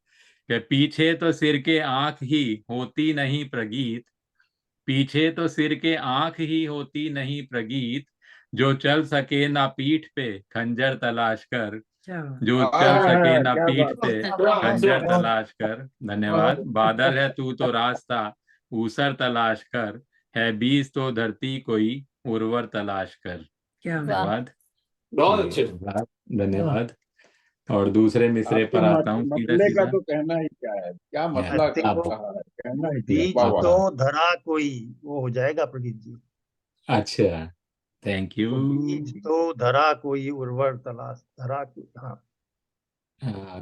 कि पीछे तो सिर के आंख ही होती नहीं प्रगीत, पीछे तो सिर के आंख ही होती नहीं प्रगीत, जो चल सके ना पीठ पे खंजर तलाश कर, जो चल सके ना क्या पीठ बात पे है। खंजर तलाश कर। धन्यवाद। बादल है तू तो रास्ता ऊसर तलाश कर, है बीज तो धरती कोई उर्वर तलाश कर। वाह। धन्यवाद, बहुत जी, अच्छे। धन्यवाद, धन्यवाद। और दूसरे मिसरे आपके पर आता हूँ सीधा मसले का सीधा। तो कहना ही क्या है, क्या या, मसला देखो, कहा है, कहना ही क्या है। बीज वाह वाह। तो धरा कोई, वो हो जाएगा प्रदीप जी। अच्छा, थैंक यू। तो बीज तो धरा कोई उर्वर तलाश, धरा कोई, हाँ।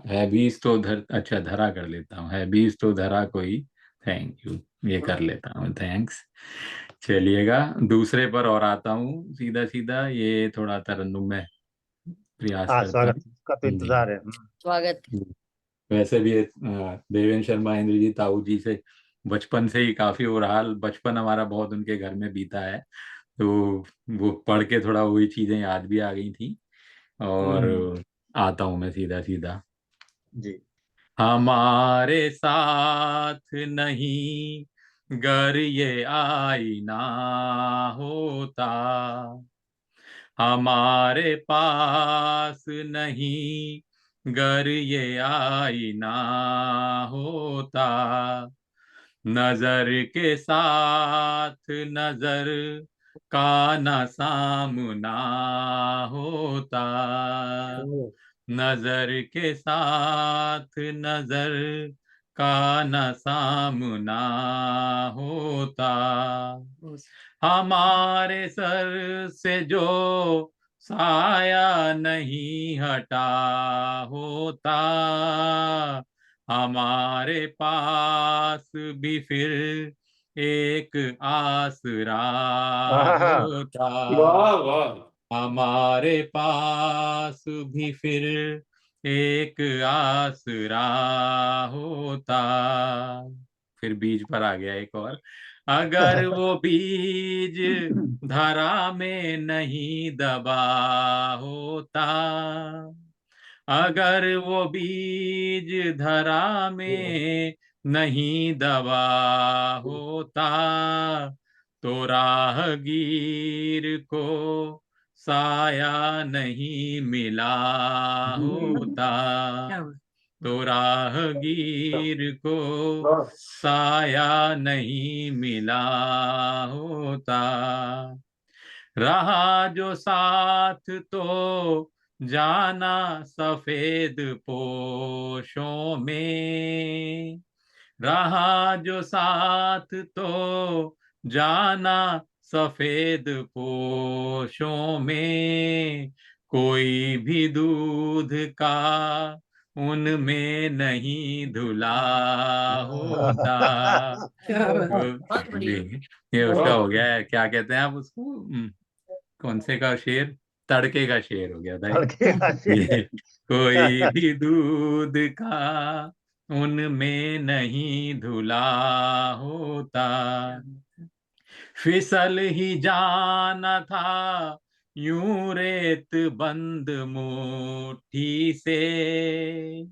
है बीज तो अच्छा धरा कर लेता हूँ, है बीज तो धरा कोई, थैंक यू, ये कर लेता हूँ, थैंक्स। चलिएगा दूसरे पर और आता हूँ सीधा सीधा, ये थोड़ा तरन्नुम में प्रयास हाँ, करता स्वागत, हूँ। उसका तो जी। इंतजार है। स्वागत। वैसे भी देवेंद्र शर्मा इंद्र जी ताऊ जी से बचपन से ही काफी ओवरऑल बचपन हमारा बहुत उनके घर में बीता है, तो वो पढ़ के थोड़ा वही चीजें याद भी आ गई थी। और आता हूं मैं सीधा सीधा। जी। हमारे साथ नहीं गर ये आईना होता, हमारे पास नहीं गर ये आईना होता, नजर के साथ नजर का न सामना होता, नजर के साथ नजर का न सामना होता, हमारे सर से जो साया नहीं हटा होता, हमारे पास भी फिर एक आसरा होता, वाह वाह। हमारे पास भी फिर एक आसरा होता। फिर बीज पर आ गया एक और, अगर वो बीज धरा में नहीं दबा होता, अगर वो बीज धरा में नहीं दबा होता, तो राहगीर को साया नहीं मिला होता, तो राहगीर को साया नहीं मिला होता, रहा जो साथ तो जाना सफेद पोशों में, रहा जो साथ तो जाना सफेद पोशों में, कोई भी दूध का उनमें नहीं धुला होता। बहुत बढ़िया। ये उसका हो गया है, क्या कहते हैं आप उसको, कौन से का शेर, तड़के का शेर हो गया था तड़के का शेर। ये। कोई भी दूध का उनमें नहीं धुला होता, फिसल ही जाना था यूं रेत बंद मुट्ठी से,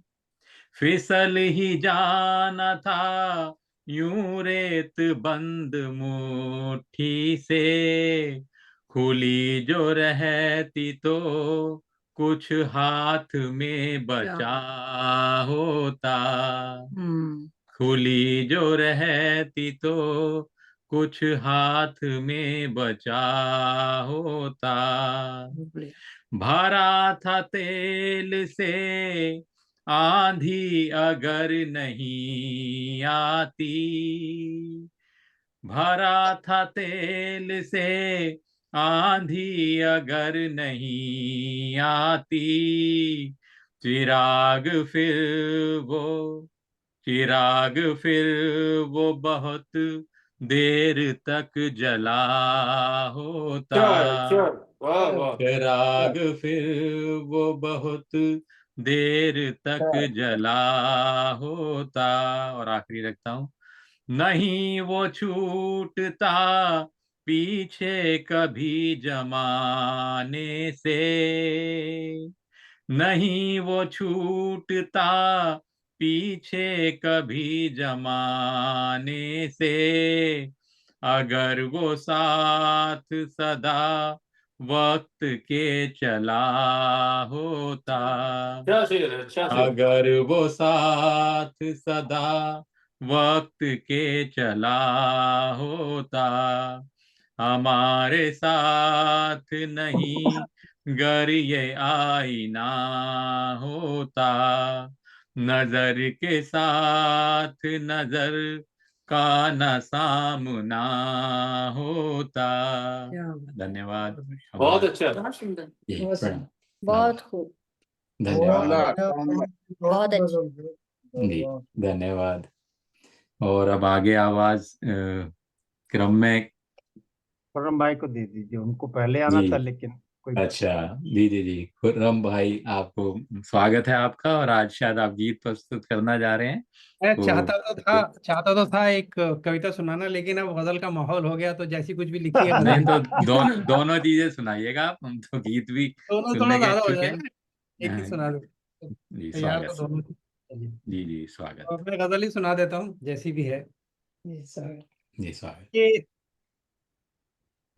फिसल ही जाना था यूं रेत बंद मुट्ठी से, खुली जो रहती तो कुछ हाथ में बचा होता, खुली जो रहती तो कुछ हाथ में बचा होता, भरा था तेल से आंधी अगर नहीं आती, भरा था तेल से आंधी अगर नहीं आती, चिराग फिर वो चिराग फिर वो बहुत देर तक जला होता, वाह वाह। चिराग फिर वो बहुत देर तक जला होता। और आखिरी रखता हूं, नहीं वो छूटता पीछे कभी जमाने से, नहीं वो छूटता पीछे कभी जमाने से, अगर वो साथ सदा वक्त के चला होता, क्या शेर है, अच्छा शेर। अगर वो साथ सदा वक्त के चला होता, हमारे साथ नहीं गर ये आईना होता, नजर के साथ नजर का न सामना होता। धन्यवाद। बहुत अच्छा। बहुत सुंदर। जी, प्रणाम। बहुत खूब। धन्यवाद बहुत अच्छी। जी, धन्यवाद। और अब आगे आवाज क्रम में पूर्णम भाई को दे दीजिए, उनको पहले आना जी। था लेकिन अच्छा, जी जी जी, खुर्रम भाई, आपको स्वागत है आपका। और आज शायद आप गीत प्रस्तुत करना जा रहे हैं। मैं तो चाहता तो था एक कविता सुनाना, लेकिन अब गजल का माहौल हो गया, तो जैसी कुछ भी लिखी है नहीं गजल तो दोनों चीजें सुनाइएगा आप, हम तो गीत भी दोनों सुनने थोड़ा के ज्यादा हो इच्छुक हैं। जाएगा, एक ही हाँ, सुना दो। जी तैयार तो स्वागत। दोनों थे। चलिए, जी जी स्वागत। तो मैं गजल ही सुना देता हूँ, जैसी भी है। जी सर। जी स्वागत। कि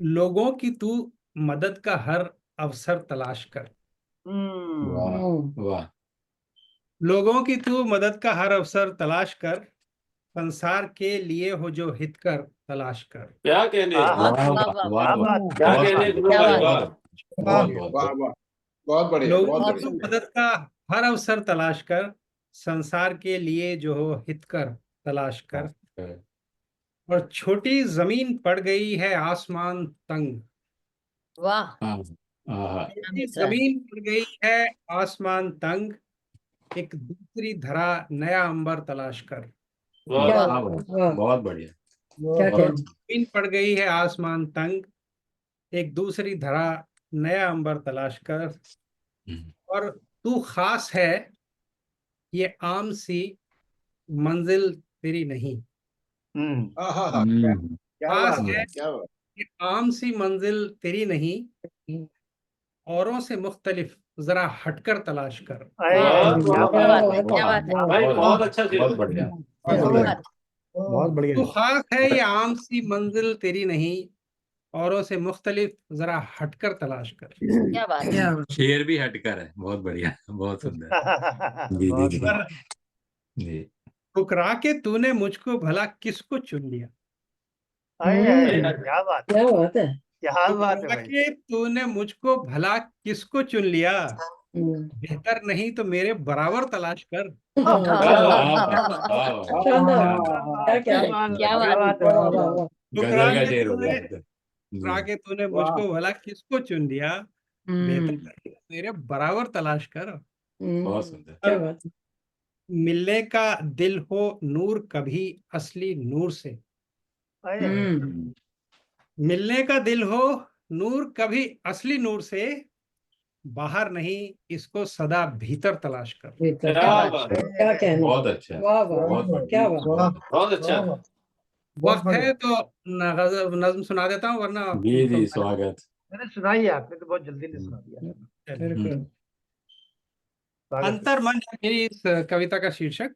लोगों की तू मदद का हर अवसर तलाश कर, वाह वाह। लोगों की तू मदद का हर अवसर तलाश कर, संसार के लिए हो जो हित कर तलाश कर। क्या कहने हाँ, वाह हाँ, वाह क्या वाह वाह, बात, क्या बहुत कहने सुंदर, गुरु भाई, वाह। बहुत बहुत वाह वाह, बहुत बढ़िया, लोगों बहुत की तू बढ़िया। मदद का हर अवसर तलाश कर, संसार के लिए जो हो हित कर तलाश कर। बहुत। और छोटी जमीन पड़ गई है आसमान तंग, वाह। हाँ हाँ, छोटी जमीन पड़ गई है आसमान तंग, एक दूसरी धरा नया अंबर तलाश कर। वाह क्या वाह, वाह, बहुत बढ़िया। क्या बहुत कहना। जमीन पड़ गई है आसमान तंग, एक दूसरी धरा नया अंबर तलाश कर। हम्म, और तू खास है, ये आम सी मंजिल तेरी नहीं। हम्म, हाँ हाँ हाँ, क्या हम्म, क्या खास बात है, है, क्या बात। ये आम सी मंजिल तेरी नहीं, औरों से मुख्तलिफ जरा हटकर तलाश कर। वाह, क्या क्या बात, बात है, क्या बात है। भाई बहुत बहुत अच्छा बहुत शेर। बढ़िया। बहुत क्या बढ़िया। बात। बहुत बढ़िया। तो खास है ये आम सी मंजिल तेरी नहीं, औरों से मुख्तलिफ जरा हटकर तलाश कर। क्या बात है। क्या बात। शेर भी हटकर है, बहुत बढ़िया, बहुत सुंदर। जी जी बहुत जी पर जी। ठुकरा के तूने मुझको भला किसको चुन लिया, क्या बात, क्या बात है। क्या बात है ठुकरा भाई। के तूने मुझको भला किसको चुन लिया, हम्म। बेहतर नहीं तो मेरे बराबर तलाश कर। हाँ, वाह, क्या वाह, बात। वाह, वाह, वाह, शानदार। वाह। क्या क्या कहना। बात, क्या क्या बात। बात है वाह भाई। वाह वाह। ठुकरा गजल का के शेर हो गया तूने एकदम। ठुकरा जी। के तूने वाह। मुझको भला किसको चुन लिया, बेहतर हम्म। नहीं तो मेरे बराबर तलाश कर। बहुत सुंदर। क्या बात है। मिलने का दिल हो नूर कभी असली नूर से, हम्म। मिलने का दिल हो नूर कभी असली नूर से, बाहर नहीं इसको सदा भीतर तलाश कर। बेहतर। क्या क्या बात बात। क्या कहना। बहुत अच्छा, वाह वाह, बहुत बढ़िया, क्या बात। बहुत अच्छा। बहुत अच्छा। वक्त है तो नज्म सुना देता हूँ, वरना जी जी स्वागत। मैंने सुनाई है, आपने तो बहुत जल्दी ने सुना दिया। बिल्कुल। स्वागत है। अंतर्मन है मेरी इस कविता का शीर्षक।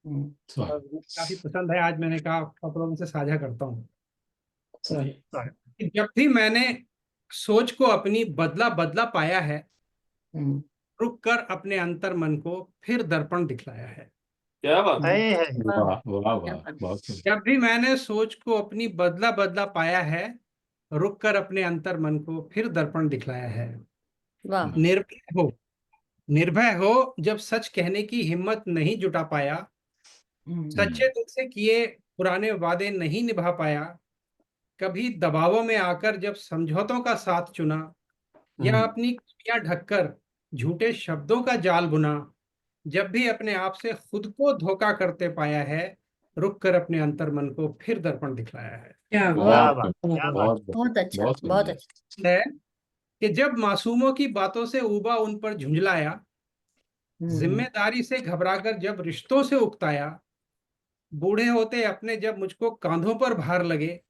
स्वागत। काफी पसंद है, आज मैंने कहा आप लोगों से साझा करता हूँ। सही। कि जब भी मैंने सोच को अपनी बदला बदला पाया है, हम्म। रुक कर अपने अंतर मन को फिर दर्पण दिखलाया है। क्या बात। वाह वाह वाह, बहुत सुंदर। जब भी मैंने सोच को अपनी बदला बदला पाया है, रुक कर अपने अंतर मन को फिर दर्पण दिखलाया है। वाह। निर्भय हो, निर्भय हो जब सच कहने की हिम्मत नहीं जुटा पाया, सच्चे दिल से किए पुराने वादे नहीं निभा पाया, कभी दबावों में आकर जब समझौतों का साथ चुना, या अपनी कमियां ढककर झूठे शब्दों का जाल बुना, जब भी अपने आप से खुद को धोखा करते पाया है, रुक कर अपने अंतर मन को फिर दर्पण दिखलाया है। क्या वाह, बात। क्या बात। बहुत बहुत अच्छा, बहुत बहुत सुंदर। अच्छा। है कि जब मासूमों की बातों से ऊबा उन पर झुंझलाया, जिम्मेदारी से घबराकर जब रिश्तों से उकताया, बूढ़े होते अपने जब मुझको कांधों पर भार लगे,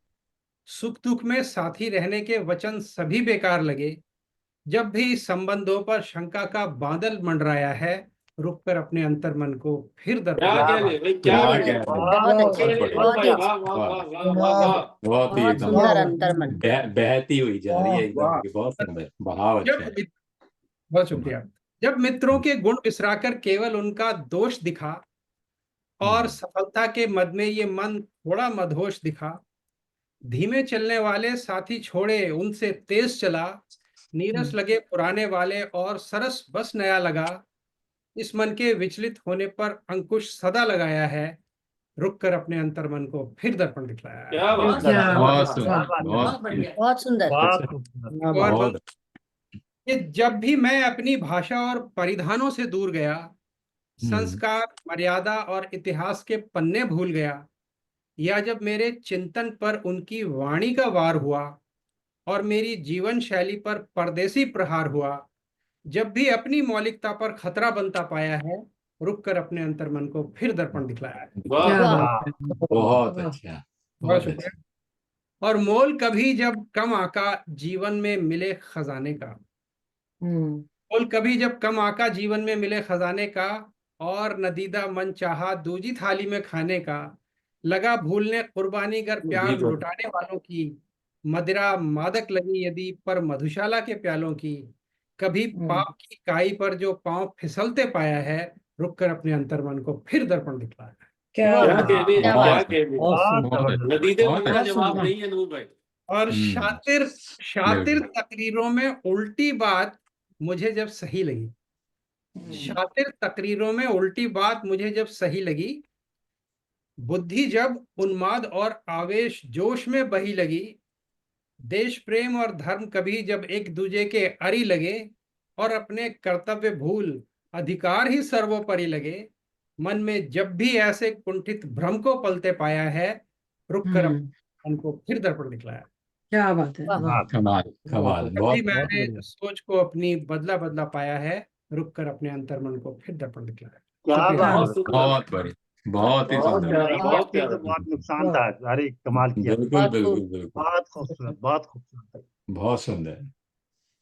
सुख दुख में साथी रहने के वचन सभी बेकार लगे, जब भी संबंधों पर शंका का बादल मंडराया है, रुक कर अपने अंतर मन को फिर क्या दर्पण कहने भाई, क्या क्या कह कहने। रहे हैं, बहुत बहुत अच्छी, कहने गुरु बढ़िया। बहुत भाई, ही वाह अच्छी, वाह वाह, वाह वाह वाह वाह। बहुत ही बहुत एकदम सुंदर अंतर मन। बहती हुई जा रही है एकदम वाह। की, बहुत सुंदर बहाव, अच्छा जब है। बहुत शुक्रिया। जब मित्रों के गुण बिसराकर केवल उनका दोष दिखा, और सफलता के मद में ये मन थोड़ा मदहोश दिखा, धीमे चलने वाले साथी छोड़े उनसे तेज चला, नीरस लगे पुराने वाले और सरस बस नया लगा, इस मन के विचलित होने पर अंकुश सदा लगाया है, रुक कर अपने अंतर मन को फिर दर्पण दिखलाया है। क्या बात। क्या बहुत बात। सुंदर, बहुत बढ़िया, बहुत सुंदर। बहुत खूबसूरत। और बहुत कि जब भी मैं अपनी भाषा और परिधानों से दूर गया, संस्कार मर्यादा और इतिहास के पन्ने भूल गया, या जब मेरे चिंतन पर उनकी वाणी का वार हुआ, और मेरी जीवन शैली पर परदेसी प्रहार हुआ, जब भी अपनी मौलिकता पर खतरा बनता पाया है, रुक कर अपने अंतर्मन को फिर दर्पण दिखलाया है। वाह क्या वाह बात है, बहुत वाह, अच्छा, बहुत बहुत शुक्रिया। अच्छा। और मोल कभी जब कम आका जीवन में मिले खजाने का, मोल कभी जब कम आका जीवन में मिले खजाने का, और नदीदा मन चाहा दूजी थाली में खाने का, लगा भूलने कुर्बानी गर प्यार जी, लुटाने वालों की, मदिरा मादक लगी यदि पर मधुशाला के प्यालों की, कभी पाप की काई पर जो पांव फिसलते पाया है, रुक कर अपने अंतर्मन को फिर दर्पण दिखलाया है। क्या क्या बात है, कहने क्या क्या बात है, कहने बहुत बहुत सुंदर। बहुत अच्छा, जबरदस्त। नदीदे बहुत मन का बहुत जवाब सुंदर। नहीं है नूर भाई। और शातिर शातिर बिल्कुल। तकरीरों में उल्टी बात मुझे जब सही लगी, शातिर तकरीरों में उल्टी बात मुझे जब सही लगी, बुद्धि जब उन्माद और आवेश जोश में बही लगी, देश प्रेम और धर्म कभी जब एक दूजे के अरी लगे, और अपने कर्तव्य भूल अधिकार ही सर्वोपरि लगे, मन में जब भी ऐसे कुंठित भ्रम को पलते पाया है, रुक कर मन को फिर दर्पण दिखलाया। क्या बात है, वाह, कमाल कमाल, जब भी बहुत मैंने बढ़िया। सोच को अपनी बदला बदला पाया है, रुक कर अपने अंतर्मन को फिर दर्पण दिखलाया। क्या शुक्रिया। बात बहुत है। सुंदर, बहुत बढ़िया, बहुत ही बहुत सुंदर। प्यारा, नहीं बहुत बचती तो प्यारा। बहुत नुकसान वाह, था। अरे कमाल किया। बिल्कुल बिल्कुल बिल्कुल, बहुत खूबसूरत, बहुत खूबसूरत। बहुत सुंदर।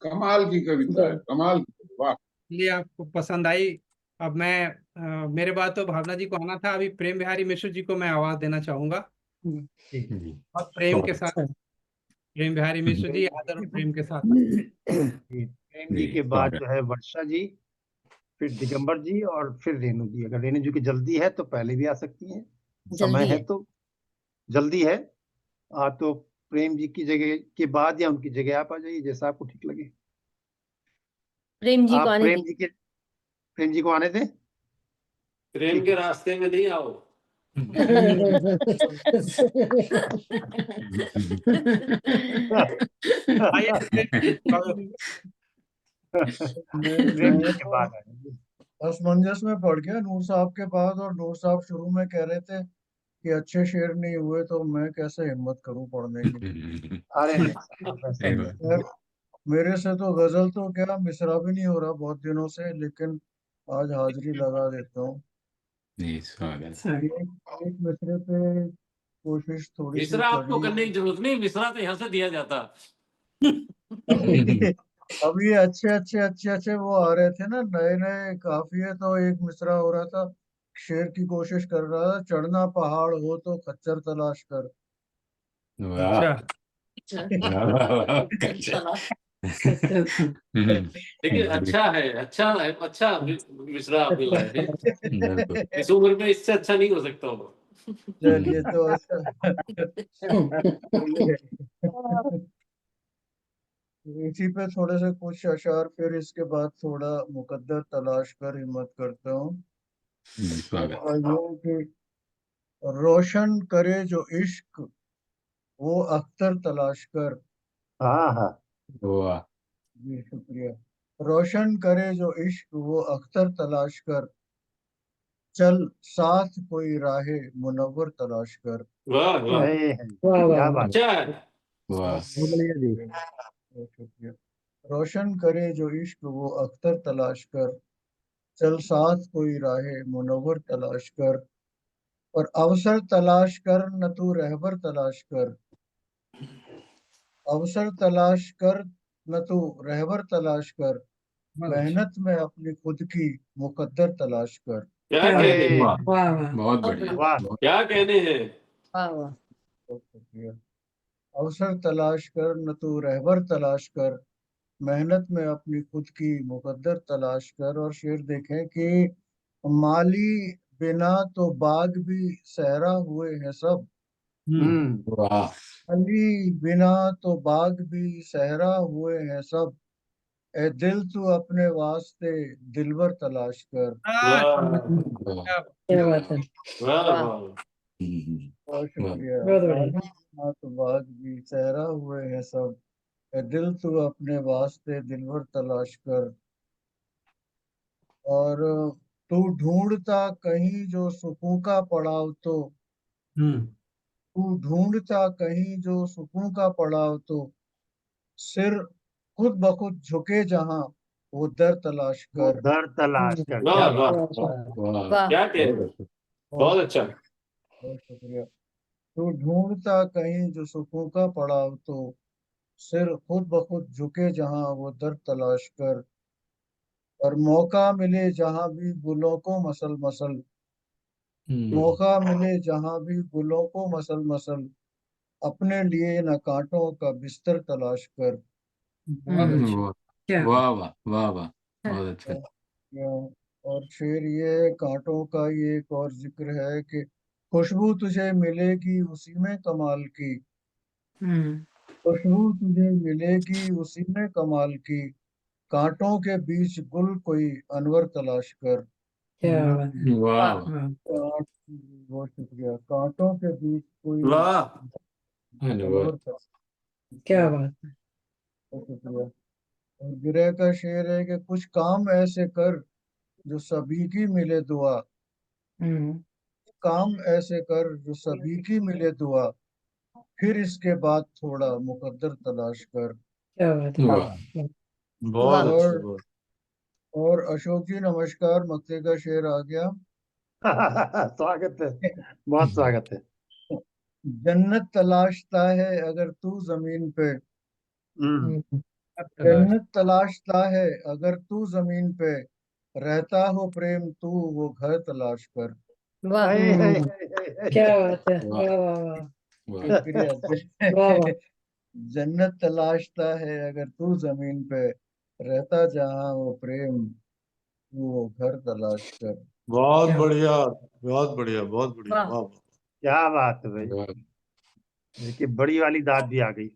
कमाल की कविता है, कमाल की, वाह। ये आपको पसंद आई। अब मैं मेरे बाद तो भावना जी को आना था, अभी प्रेम बिहारी मिश्र जी को मैं आवाज देना चाहूंगा। जी। जी, और प्रेम के बहुत साथ प्रेम बिहारी मिश्र जी, आदर और प्रेम के साथ। जी, प्रेम जी जी, के बाद स्वागत। जो है वर्षा जी, फिर दिगंबर जी और फिर रेणु जी। अगर रेणु जी की जल्दी है तो पहले भी आ सकती हैं, समय जल्दी है है। तो। जल्दी है तो प्रेम जी की जगह के बाद या उनकी जगह आप आ जाइए, जैसा आपको ठीक लगे। प्रेम जी को आप आने दी। प्रेम जी को आने दें। प्रेम ठीक के है। रास्ते में नहीं आओ। आइए प्रेम जी के बाद आ जाइए। असमंजस में पड़ गया नूर साहब के पास, और नूर साहब शुरू में कह रहे थे कि अच्छे शेर नहीं हुए, तो मैं कैसे हिम्मत करूं पढ़ने की। अरे नहीं, आप ऐसा सही नहीं बात। खैर, मेरे से तो गजल तो क्या मिसरा भी नहीं हो रहा बहुत दिनों से, लेकिन आज हाजिरी लगा देता हूँ। जी, स्वागत। एक मिसरे पे कोशिश थोड़ी सी मिश्रा आपको करी। करने की जरूरत नहीं, मिश्रा तो यहाँ से दिया जाता। अभी अच्छे वो आ रहे थे ना, नए नए काफिये, तो एक मिसरा हो रहा था, शेर की कोशिश कर रहा था, चढ़ना पहाड़ हो तो खच्चर तलाश कर। वाह अच्छा, वाह, अच्छा। लेकिन अच्छा है, अच्छा है, अच्छा मिश्रा आप मिल रहे हैं। बिल्कुल। इस उम्र में इससे अच्छा नहीं हो सकता होगा। चलिए तो अच्छा। इसी पे थोड़े से कुछ अशार, फिर इसके बाद थोड़ा मुकद्दर तलाश कर हिम्मत करता हूँ। स्वागत। और ये कि रोशन करे जो इश्क वो अख्तर तलाश कर। हाँ हाँ। वाह, जी शुक्रिया। रोशन करे जो इश्क वो अख्तर तलाश कर, चल साथ कोई राहे मुनव्वर तलाश कर। वाह वाह, वाह, क्या वाह, बात अच्छा है। वाह, बहुत शुक्रिया। रोशन करे जो इश्क वो अख्तर तलाश कर, चल साथ कोई राहे मुनव्वर तलाश कर, और अवसर तलाश कर न तू रहबर तलाश कर। अवसर तलाश कर न तू रहबर तलाश कर, मेहनत में अपनी खुद की मुकद्दर तलाश कर। क्या क्या कहने हैं, वाह, वाह, वाह, बहुत बढ़िया। वाह। क्या कहने हैं। वाह, वाह, बहुत शुक्रिया। अवसर तलाश कर न तू रहबर तलाश कर, मेहनत में अपनी खुद की मुकद्दर तलाश कर। और शेर देखें कि माली बिना तो बाग भी सहरा हुए हैं सब, वाह, अली बिना तो बाग भी सहरा हुए हैं सब, ए दिल तू अपने वास्ते दिलबर तलाश कर। वाह वाह, क्या बात है, वाह वाह। बहुत वाह, शुक्रिया। बहुत बढ़िया। माली बिना तो बाग भी सहरा हुए हैं सब, ए दिल तू अपने वास्ते दिलबर तलाश कर। और तू ढूंढता कहीं जो सुकून का पड़ाव तो, तू ढूंढता कहीं जो सुकून का पड़ाव तो, सिर खुद ब खुद झुके जहां वो दर तलाश वो कर। दर तलाश कर। वाह क्या वाह बात है। वाह वाह क्या कह बहुत अच्छा। बहुत शुक्रिया। तो ढूंढता कहीं जो सुखों का पड़ाव, तो सिर खुद ब खुद झुके जहां वो दर तलाश कर। और मौका मिले जहां भी गुलों को मसल मसल, मौका मिले जहां भी गुलों को मसल मसल, अपने लिए न कांटों का बिस्तर तलाश कर। बहुत अच्छा। वाह क्या वाह वाह वाह वाह, बहुत अच्छा। और शेर ये कांटों का ये एक और जिक्र है कि खुशबू तुझे मिलेगी उसी में कमाल की, हम्म खुशबू तुझे मिलेगी उसी में कमाल की, कांटों के बीच गुल कोई अनवर तलाश कर। क्या बात है। वाह वाह वाह, कांट- बहुत शुक्रिया। कांटों के बीच कोई वाह धन्यवाद। अनवर तलाश क्या कर। बात है। बहुत शुक्रिया। और गिरह का शेर है कि कुछ काम ऐसे कर जो सभी की मिले दुआ, हम्म काम ऐसे कर जो सभी की मिले दुआ, फिर इसके बाद थोड़ा मुकद्दर तलाश कर। क्या बात है। वाह बहुत वाह अच्छी और बहुत। और अशोक जी नमस्कार, मक्ते का शेर आ गया। स्वागत है, बहुत स्वागत है। जन्नत तलाशता है अगर तू जमीन पे, हम्म। जन्नत तलाशता है अगर तू जमीन पे, रहता हो प्रेम तू वो घर तलाश कर। वाह हाय, हाय, हम्म हाय, हाय, क्या हाय। बात है। वाह वाह वाह वाह वाह, शुक्रिया। वाह वाह। जन्नत तलाशता है अगर तू जमीन पे, रहता जहां वो प्रेम तू वो घर तलाश कर। बहुत क्या बढ़िया बहुत बढ़िया बहुत बढ़िया वाह वाह क्या बात है भाई, वाह। देखिए बड़ी वाली दाद भी आ गई।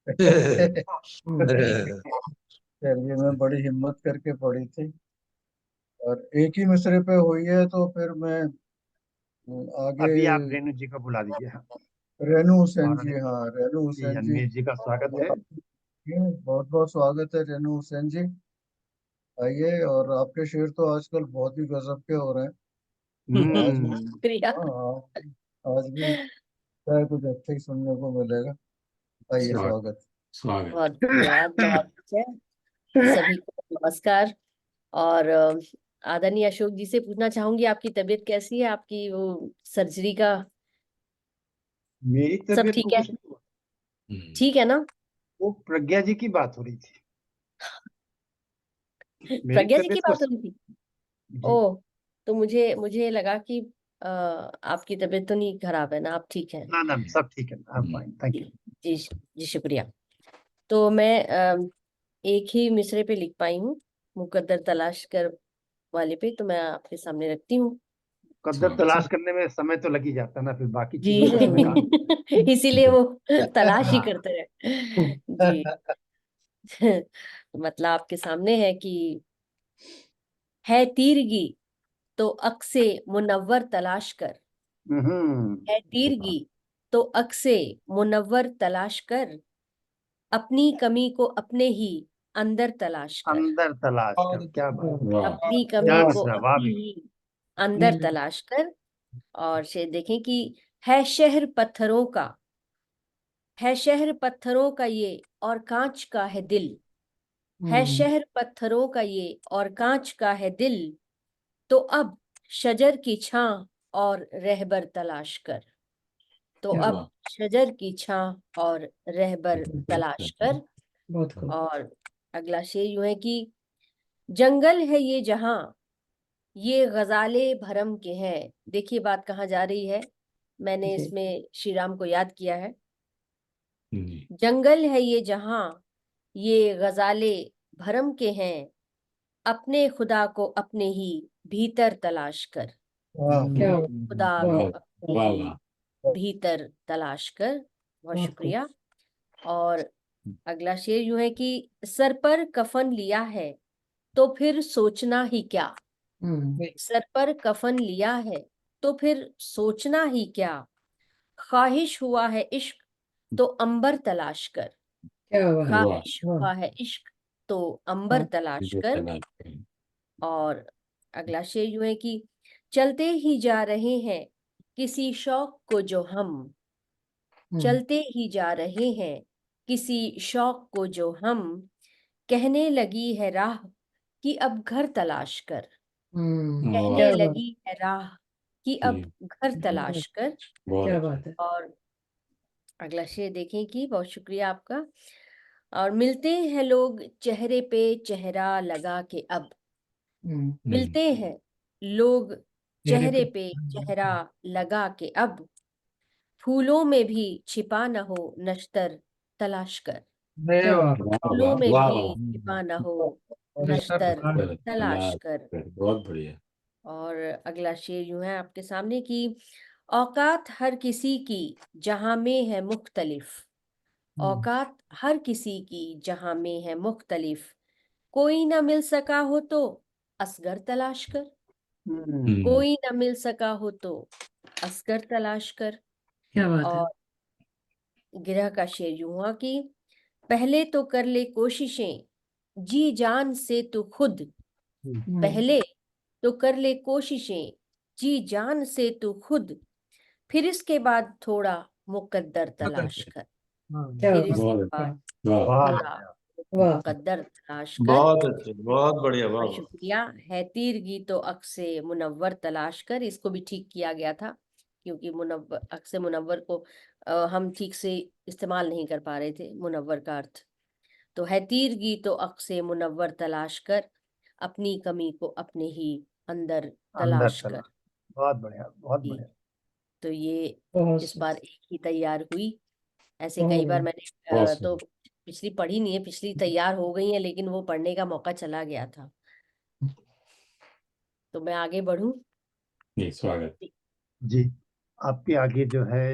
हम्म चलिए, मैं बड़ी हिम्मत करके पढ़ी थी और एक ही मिसरे पे हुई है, तो फिर मैं आगे। अभी आप रेणु जी को बुला दीजिए। हाँ, रेणु हुसैन और जी, हाँ रेणु जी हुसैन जी, रणवीर जी का स्वागत है। बहुत बहुत स्वागत है रेणु हुसैन जी। आइए। और आपके शेर तो आजकल बहुत ही गजब के हो रहे हैं। आज भी, शुक्रिया। हाँ, आज भी शायद कुछ अच्छा ही सुनने को मिलेगा। आइए, स्वागत स्वागत। स्वागत। बहुत धन्यवाद, बहुत अच्छा। सभी को नमस्कार। और आदरणीय अशोक जी से पूछना चाहूंगी, आपकी तबीयत कैसी है? आपकी वो सर्जरी का मेरी सब तबीयत को ठीक है? कुछ नहीं हुआ। ठीक है ना? वो प्रज्ञा जी की बात हो रही थी, मेरी प्रज्ञा जी की तबीयत को। बात हो रही थी। जी ओ, तो मुझे मुझे लगा कि आपकी तबीयत तो नहीं खराब है ना, आप ठीक हैं? ना ना, सब ठीक है, आई एम फाइन, थैंक जी यू। जी जी, शुक्रिया। तो मैं एक ही मिसरे पे लिख पाई हूँ, मुकद्दर तलाश कर वाले पे, तो मैं आपके सामने रखती हूँ। कद्दर स्वागत। तलाश करने में समय तो लग ही जाता है ना, फिर बाकी जी चीजों का समय कहाँ। इसीलिए वो तलाश ही हाँ। करते रहे। जी मतलब आपके सामने है कि है तीरगी तो अक्से मुनव्वर तलाश कर, है तीरगी तो अक्से मुनव्वर तलाश कर, अपनी कमी को अपने ही अंदर तलाश कर, अंदर तलाश कर, क्या बात, वाह अपनी क्या कमी को जवाब अपनी है। ही अंदर तलाश कर। और शेर देखें कि है शहर पत्थरों का, है शहर पत्थरों का ये और कांच का है दिल, है शहर पत्थरों का ये और कांच का है दिल, तो अब शजर की छां और रहबर तलाश कर, तो अब वाह। शजर की छां और रहबर तलाश कर। बहुत खूब। और अगला शेर यूं है कि जंगल है ये जहां ये गजाले भरम के हैं। देखिए बात कहाँ जा रही है, मैंने जी इसमें श्री राम को याद किया है। जी जंगल है ये जहां ये गजाले भरम के हैं, अपने खुदा को अपने ही भीतर तलाश कर, वाह, क्या खुदा को वाह अपने वाह ही वाह। भीतर तलाश कर। बहुत बहुत खूब। शुक्रिया। और अगला शेर यूं है कि सर पर कफन लिया है तो फिर सोचना ही क्या, सर पर कफन लिया है तो फिर सोचना ही क्या, ख्वाहिश हुआ है इश्क तो अंबर तलाश कर, क्या बात है। वाह ख्वाहिश वाह हुआ है इश्क तो अंबर वाह तलाश ये कर। तलाश करें। और अगला शेर यूं है कि चलते ही जा रहे हैं किसी शौक को जो हम, चलते ही जा रहे हैं किसी शौक को जो हम, कहने लगी है राह कि अब घर तलाश कर, कहने क्या बात लगी है राह कि अब घर तलाश कर। क्या बात है। और अगला शेर देखें कि बहुत शुक्रिया आपका। और मिलते हैं लोग चेहरे पे चेहरा लगा के अब, मिलते हैं लोग चेहरे पे चेहरा लगा के अब, फूलों में भी छिपा न हो नश्तर तलाश कर, क्या बात है। फूलों में भी छिपा न हो नश्तर तलाश कर। बहुत बढ़िया। और अगला शेर यूं है आपके सामने कि औकात हर किसी की जहां में है मुख्तलिफ, औकात हर किसी की जहां में है मुख्तलिफ, कोई ना मिल सका हो तो असगर तलाश कर, कोई ना मिल सका हो तो असगर तलाश कर। क्या बात है। और गिरह का शेर यूं हुआ कि पहले तो कर ले कोशिशें जी जान से तू खुद, पहले तो कर ले कोशिशें जी जान से तू खुद, फिर इसके बाद थोड़ा मुकद्दर तलाश कर, क्या फिर इसके बहुत बाद वाह थोड़ा वाह। मुकद्दर तलाश कर। बहुत अच्छे, बहुत बढ़िया, बहुत वाह। शुक्रिया। है तीर गीतो अक्से मुनव्वर तलाश कर, इसको भी ठीक किया गया था क्योंकि मुनव्वर अक्से मुनव्वर को हम ठीक से इस्तेमाल नहीं कर पा रहे थे मुनव्वर का अर्थ। तो है तीर गीतो अक्से मुनव्वर तलाश कर, अपनी कमी को अपने ही अंदर अंदर तलाश चला। कर। बहुत बढ़िया, बहुत जी, बढ़िया। तो ये बहुत इस बार एक ही तैयार हुई। ऐसे बहुत कई बार बढ़िया। मैंने बहुत तो पिछली पढ़ी नहीं है, पिछली तैयार हो गई है लेकिन वो पढ़ने का मौका चला गया था। तो मैं आगे बढ़ूं। स्वागत। जी, आपके आगे जो है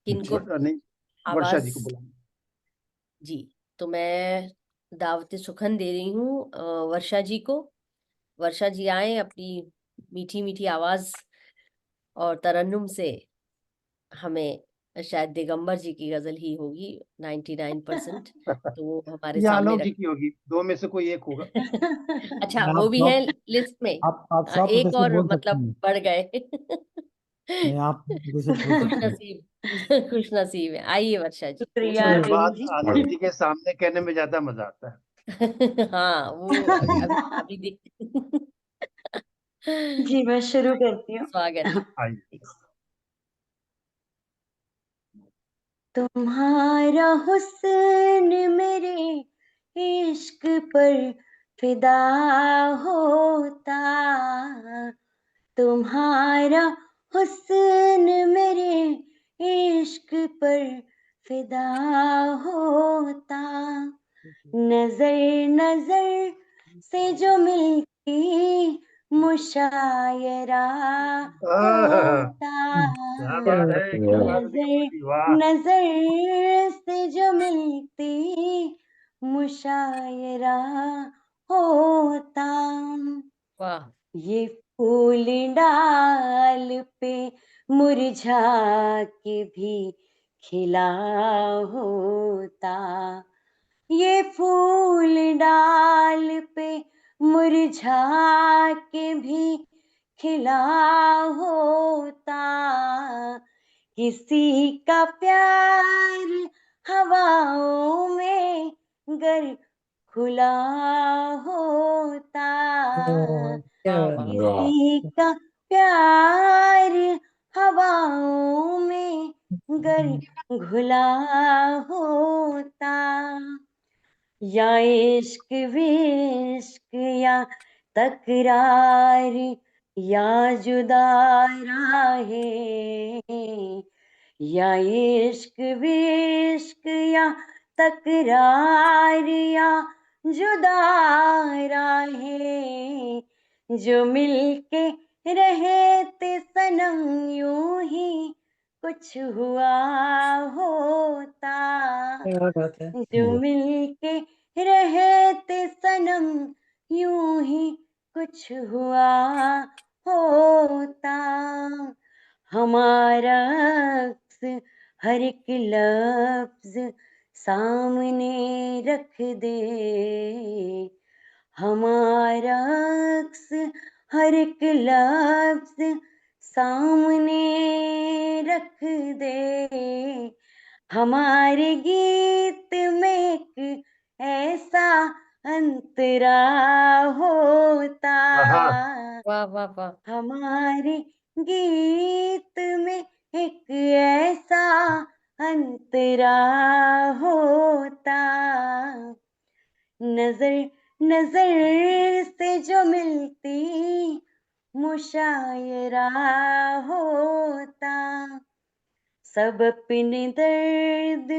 किनको नहीं, वर्षा आवाज? जी को बुलाना। जी, तो मैं दावत सुखन दे रही हूँ वर्षा जी को। वर्षा जी आए, अपनी मीठी मीठी आवाज और तरन्नुम से हमें, शायद दिगंबर जी की गजल ही होगी 99%, तो वो हमारे या सामने आलोक जी रख। की होगी, दो में से कोई एक होगा। अच्छा, वो भी है लिस्ट में। आप सौ एक प्रतिशत और बोल सकते मतलब हैं। बढ़ गए। नहीं, आप प्रतिशत बोल खुश सकते हैं। नसीब, खुश नसीब है। आइए वर्षा जी। ये बात आलोक जी के सामने कहने में ज्यादा मजा आता है। हाँ, वो अभी अभी देख। जी, मैं शुरू करती हूँ। स्वागत। आइए। तुम्हारा हुस्न मेरे इश्क पर फिदा होता, तुम्हारा हुस्न मेरे इश्क पर फिदा होता, नजर नजर से जो मिलती मुशायरा होता, क्या बात है, क्या बात है, नजर वाह। नजर से जो मिलती मुशायरा होता, वाह। ये फूल डाल पे मुरझा के भी खिला होता, ये फूल डाल पे मुरझा के भी खिला होता, किसी का प्यार हवाओं में गर खुला होता, क्या वाह बात है। वाह। किसी का प्यार हवाओं में गर घुला होता, या इश्क विश्क या तकरार या जुदा राहें, या इश्क विश्क या तकरार या जुदा राहें, जो मिलके रहे थे सनम यूं ही कुछ हुआ होता, क्या बात है। जो मिलके रहे थे सनम यूं ही कुछ हुआ होता, हमारा अक्स हर एक लफ्ज सामने रख दे, हमारा अक्स हर एक लफ्ज सामने रख दे, हमारे गीत में एक ऐसा अंतरा होता, वाह वाह वाह। हमारे गीत में एक ऐसा अंतरा होता, नजर नजर से जो मिलती मुशायरा होता, सब अपने दर्द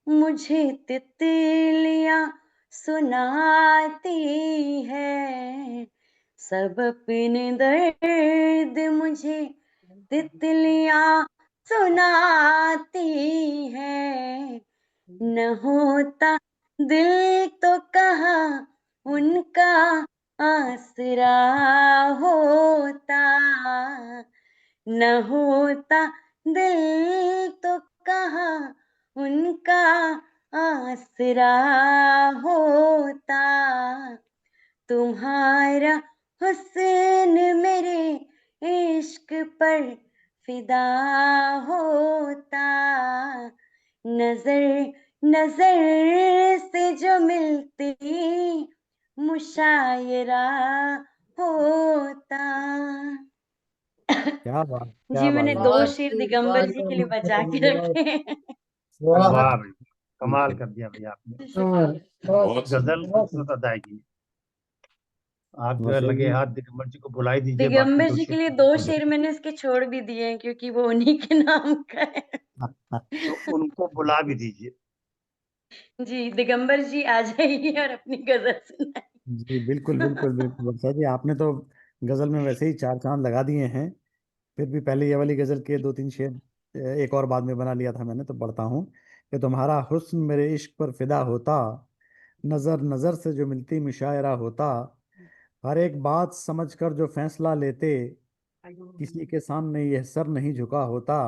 मुझे तितलियां सुनाती है, सब अपने दर्द मुझे तितलियां सुनाती है, न होता दिल तो कहाँ उनका आसरा होता, न होता दिल तो कहाँ उनका आसरा होता, तुम्हारा हुस्न मेरे इश्क पर फिदा होता, नजर नजर से जो मिलती मुशायरा होता। क्या बात, जी क्या बात मैंने है। दो बहुत शेर ही दिगंबर बहुत जी के ही लिए बचा के रखे हैं। वाह वाह भाई, कमाल कर दिया भाई आपने। शुक्रिया। बहुत गजल सुंदर। खूबसूरत अदायगी। आप जो है वैसे लगे भी हाथ दिगंबर जी को बुला दीजिए, बाकी दिगंबर दो जी शेर के लिए तो 2 शेर मैंने इसके छोड़ भी दिए हैं क्योंकि वो उन्हीं के नाम का है। तो उनको बुला भी दीजिए। जी दिगंबर जी आ जाइए और अपनी गजल सुनाइए। जी बिल्कुल बिल्कुल बिल्कुल वर्षा जी, आपने तो गजल में वैसे ही चार चांद लगा दिए हैं। फिर भी पहले ये वाली गजल के दो तीन शेर एक और बाद में बना लिया था मैंने, तो पढ़ता हूँ कि तुम्हारा हुस्न मेरे इश्क पर फिदा होता, नजर नजर से जो मिलती मुशायरा होता, हर एक बात समझ कर जो फैसला लेते, किसी के सामने यह सर नहीं झुका होता।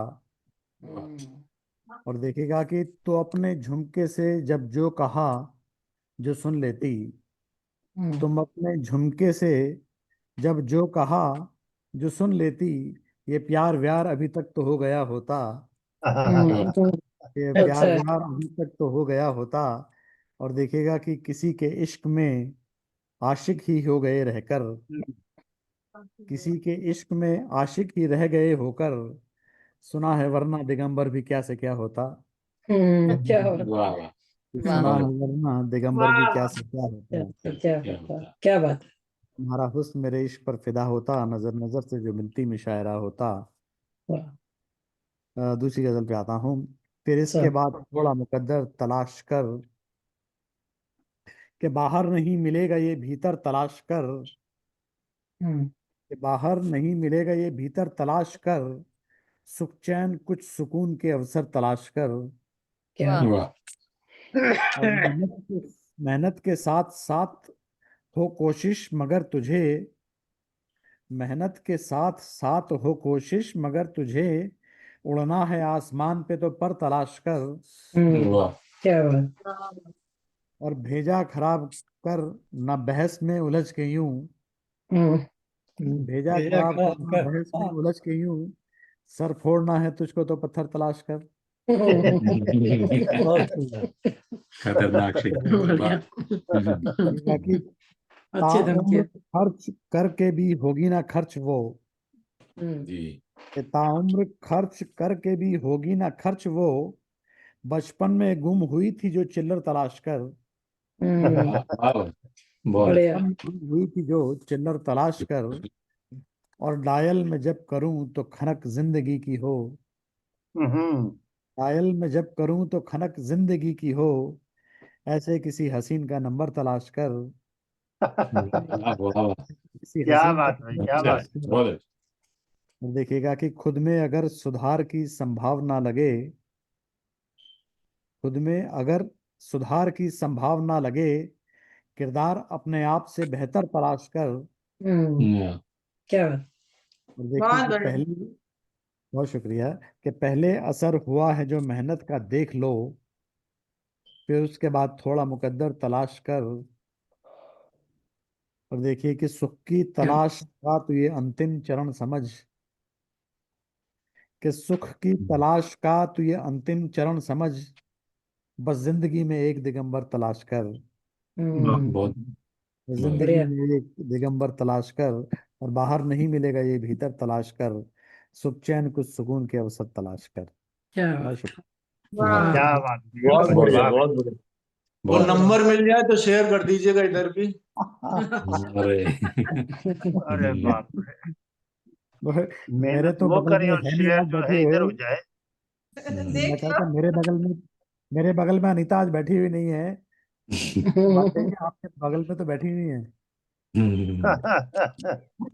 और देखिएगा कि तो अपने झुमके से जब जो कहा जो सुन लेती, तुम अपने झुमके से जब जो कहा जो सुन लेती, ये प्यार व्यार अभी तक तो हो गया होता, ये प्यार अच्छा। व्यार अभी तक तो हो गया होता। और देखिएगा कि किसी के इश्क में आशिक ही हो गए रहकर, किसी के इश्क में आशिक ही रह गए होकर, सुना है वरना दिगंबर भी क्या से क्या होता। क्या बात, वाह वाह, वाह सुना है बहुत वरना दिगंबर भी क्या से क्या होता। क्या क्या बात, होता। क्या बात। तुम्हारा हुस्न मेरे इश्क पर फिदा होता, नजर नजर से जो मिलती मुशायरा होता। वाह, दूसरी गजल पे आता हूँ। फिर इसके सब। बाद थोड़ा मुकद्दर तलाश कर, कि बाहर नहीं मिलेगा ये भीतर तलाश कर, हम्म, कि बाहर नहीं मिलेगा ये भीतर तलाश कर, सुख चैन कुछ सुकून के अवसर तलाश कर। क्या वाह। वाह, और मेहनत के साथ साथ हो कोशिश मगर तुझे, मेहनत के साथ साथ हो कोशिश मगर तुझे, उड़ना है आसमान पे तो पर तलाश कर। वाह, क्या बात। और भेजा खराब कर न बहस में उलझ के यूं, हम्म, भेजा भेजा खराब कर खराब न कर। बहस में हाँ, उलझ के यूं, सर फोड़ना है तुझको तो पत्थर तलाश कर। बहुत सुंदर। खतरनाक शेर। वाह। बढ़िया। बाकी अच्छी धमकी ताउम्र है। खर्च करके भी होगी ना खर्च वो, जी, कि ताउम्र खर्च करके भी होगी ना खर्च वो, बचपन में गुम हुई थी जो चिल्लर तलाश कर। वाह वाह, बहुत अच्छा। बढ़िया। बचपन में गुम हुई थी जो चिल्लर तलाश कर, और डायल में जब करूं तो खनक जिंदगी की हो, हम्म। डायल में जब करूं तो खनक जिंदगी की हो, ऐसे किसी हसीन का नंबर तलाश कर, वाह वाह वाह, किसी क्या हसीन का बात भाई, नंबर क्या अच्छा, बात। तलाश कर। बहुत अच्छा। और देखिएगा कि खुद में अगर सुधार की संभावना लगे, खुद में अगर सुधार की संभावना लगे, किरदार अपने आप से बेहतर तलाश कर। वाह, क्या बात। और देखिए बहुत कि बढ़िया। पहले, बहुत शुक्रिया, कि पहले असर हुआ है जो मेहनत का देख लो, फिर उसके बाद थोड़ा मुकद्दर तलाश कर। और देखिए कि सुख की क्या तलाश का तो ये अंतिम चरण समझ, कि सुख की तलाश का तू ये अंतिम चरण समझ, बस जिंदगी में एक दिगंबर तलाश कर। बहुत जिंदगी बढ़िया। में एक दिगंबर तलाश कर, और बाहर नहीं मिलेगा ये भीतर तलाश कर, सुख चैन कुछ सुकून के अवसर तलाश कर। क्या बहुत बात। शुक्रिया। वाह। क्या बात है, बहुत बहुत बढ़िया, वाह बहुत बढ़िया। वो बहुत नंबर मिल जाए तो शेयर कर दीजिएगा इधर भी। अरे अरे बाप रे, मेरे मेहनत तो वो बगल करे में और है नहीं शेयर आज जो बैठे है इधर हुए। हो जाए। मैं कहता मेरे बगल में अनीता आज बैठी हुई नहीं है। बात यही है, आपके बगल में तो बैठी हुई है।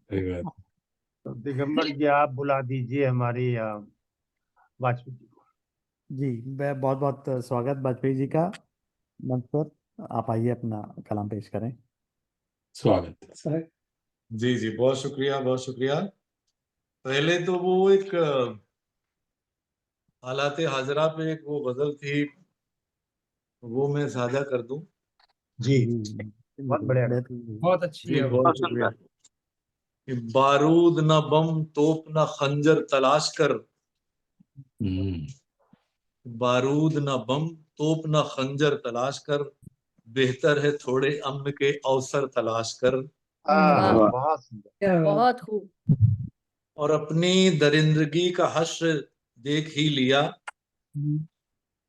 सही बात। तो दिगंबर जी आप बुला दीजिए हमारी वाजपेयी जी को। जी, मैं बहुत बहुत स्वागत वाजपेयी जी का मंच पर। आप आइए अपना कलाम पेश करें। स्वागत। जी जी, बहुत शुक्रिया, बहुत शुक्रिया। पहले तो वो एक हालात हाजरा पे एक वो गजल थी, वो मैं साझा कर दूं। जी जी, बहुत बढ़िया। बेहतरीन। बहुत अच्छी जी है वो। बहुत शुक्रिया। कि बारूद न बम तोप न खंजर तलाश कर, बारूद न बम तोप न खंजर तलाश कर, बेहतर है थोड़े अम्न के अवसर तलाश कर। वाह, बहुत सुंदर। क्या बात। बहुत खूब। और अपनी दरिंदगी का हश्र देख ही लिया,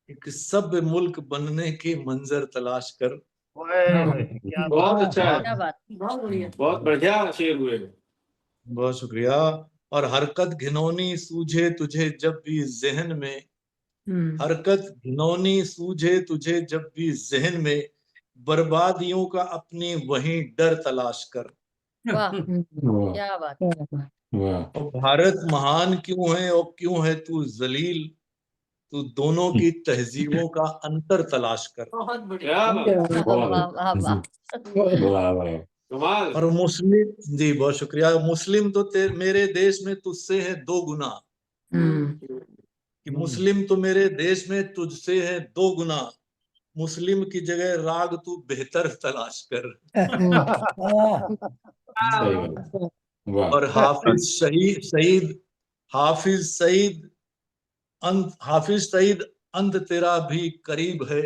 एक सब मुल्क बनने के मंजर तलाश कर। ओए, क्या बात बहुत है, अच्छा है, क्या बात। बहुत बढ़िया। बहुत बढ़िया शेर हुए। बहुत शुक्रिया। और हरकत घिनौनी सूझे तुझे जब भी जहन में, हरकत घिनौनी सूझे तुझे जब भी जहन में, बर्बादियों का अपनी वहीं डर तलाश कर। वाह, वाह क्या बात। वाह और भारत महान क्यों है और क्यों है तू जलील, तू दोनों की तहजीबों का अंतर तलाश कर। बहुत बढ़िया। क्या बात, वाह वाह वाह वाह। वाह वाह कमाल। और मुस्लिम, जी बहुत शुक्रिया, मुस्लिम तो मेरे देश में तुझसे है दो गुना, कि मुस्लिम तो मेरे देश में तुझसे है दो गुना, मुस्लिम की जगह राग तू बेहतर तलाश कर। सही बात। वाह और हाफिज शहीद सईद, हाफिज सईद हाफिज सईद अंत तेरा भी करीब है,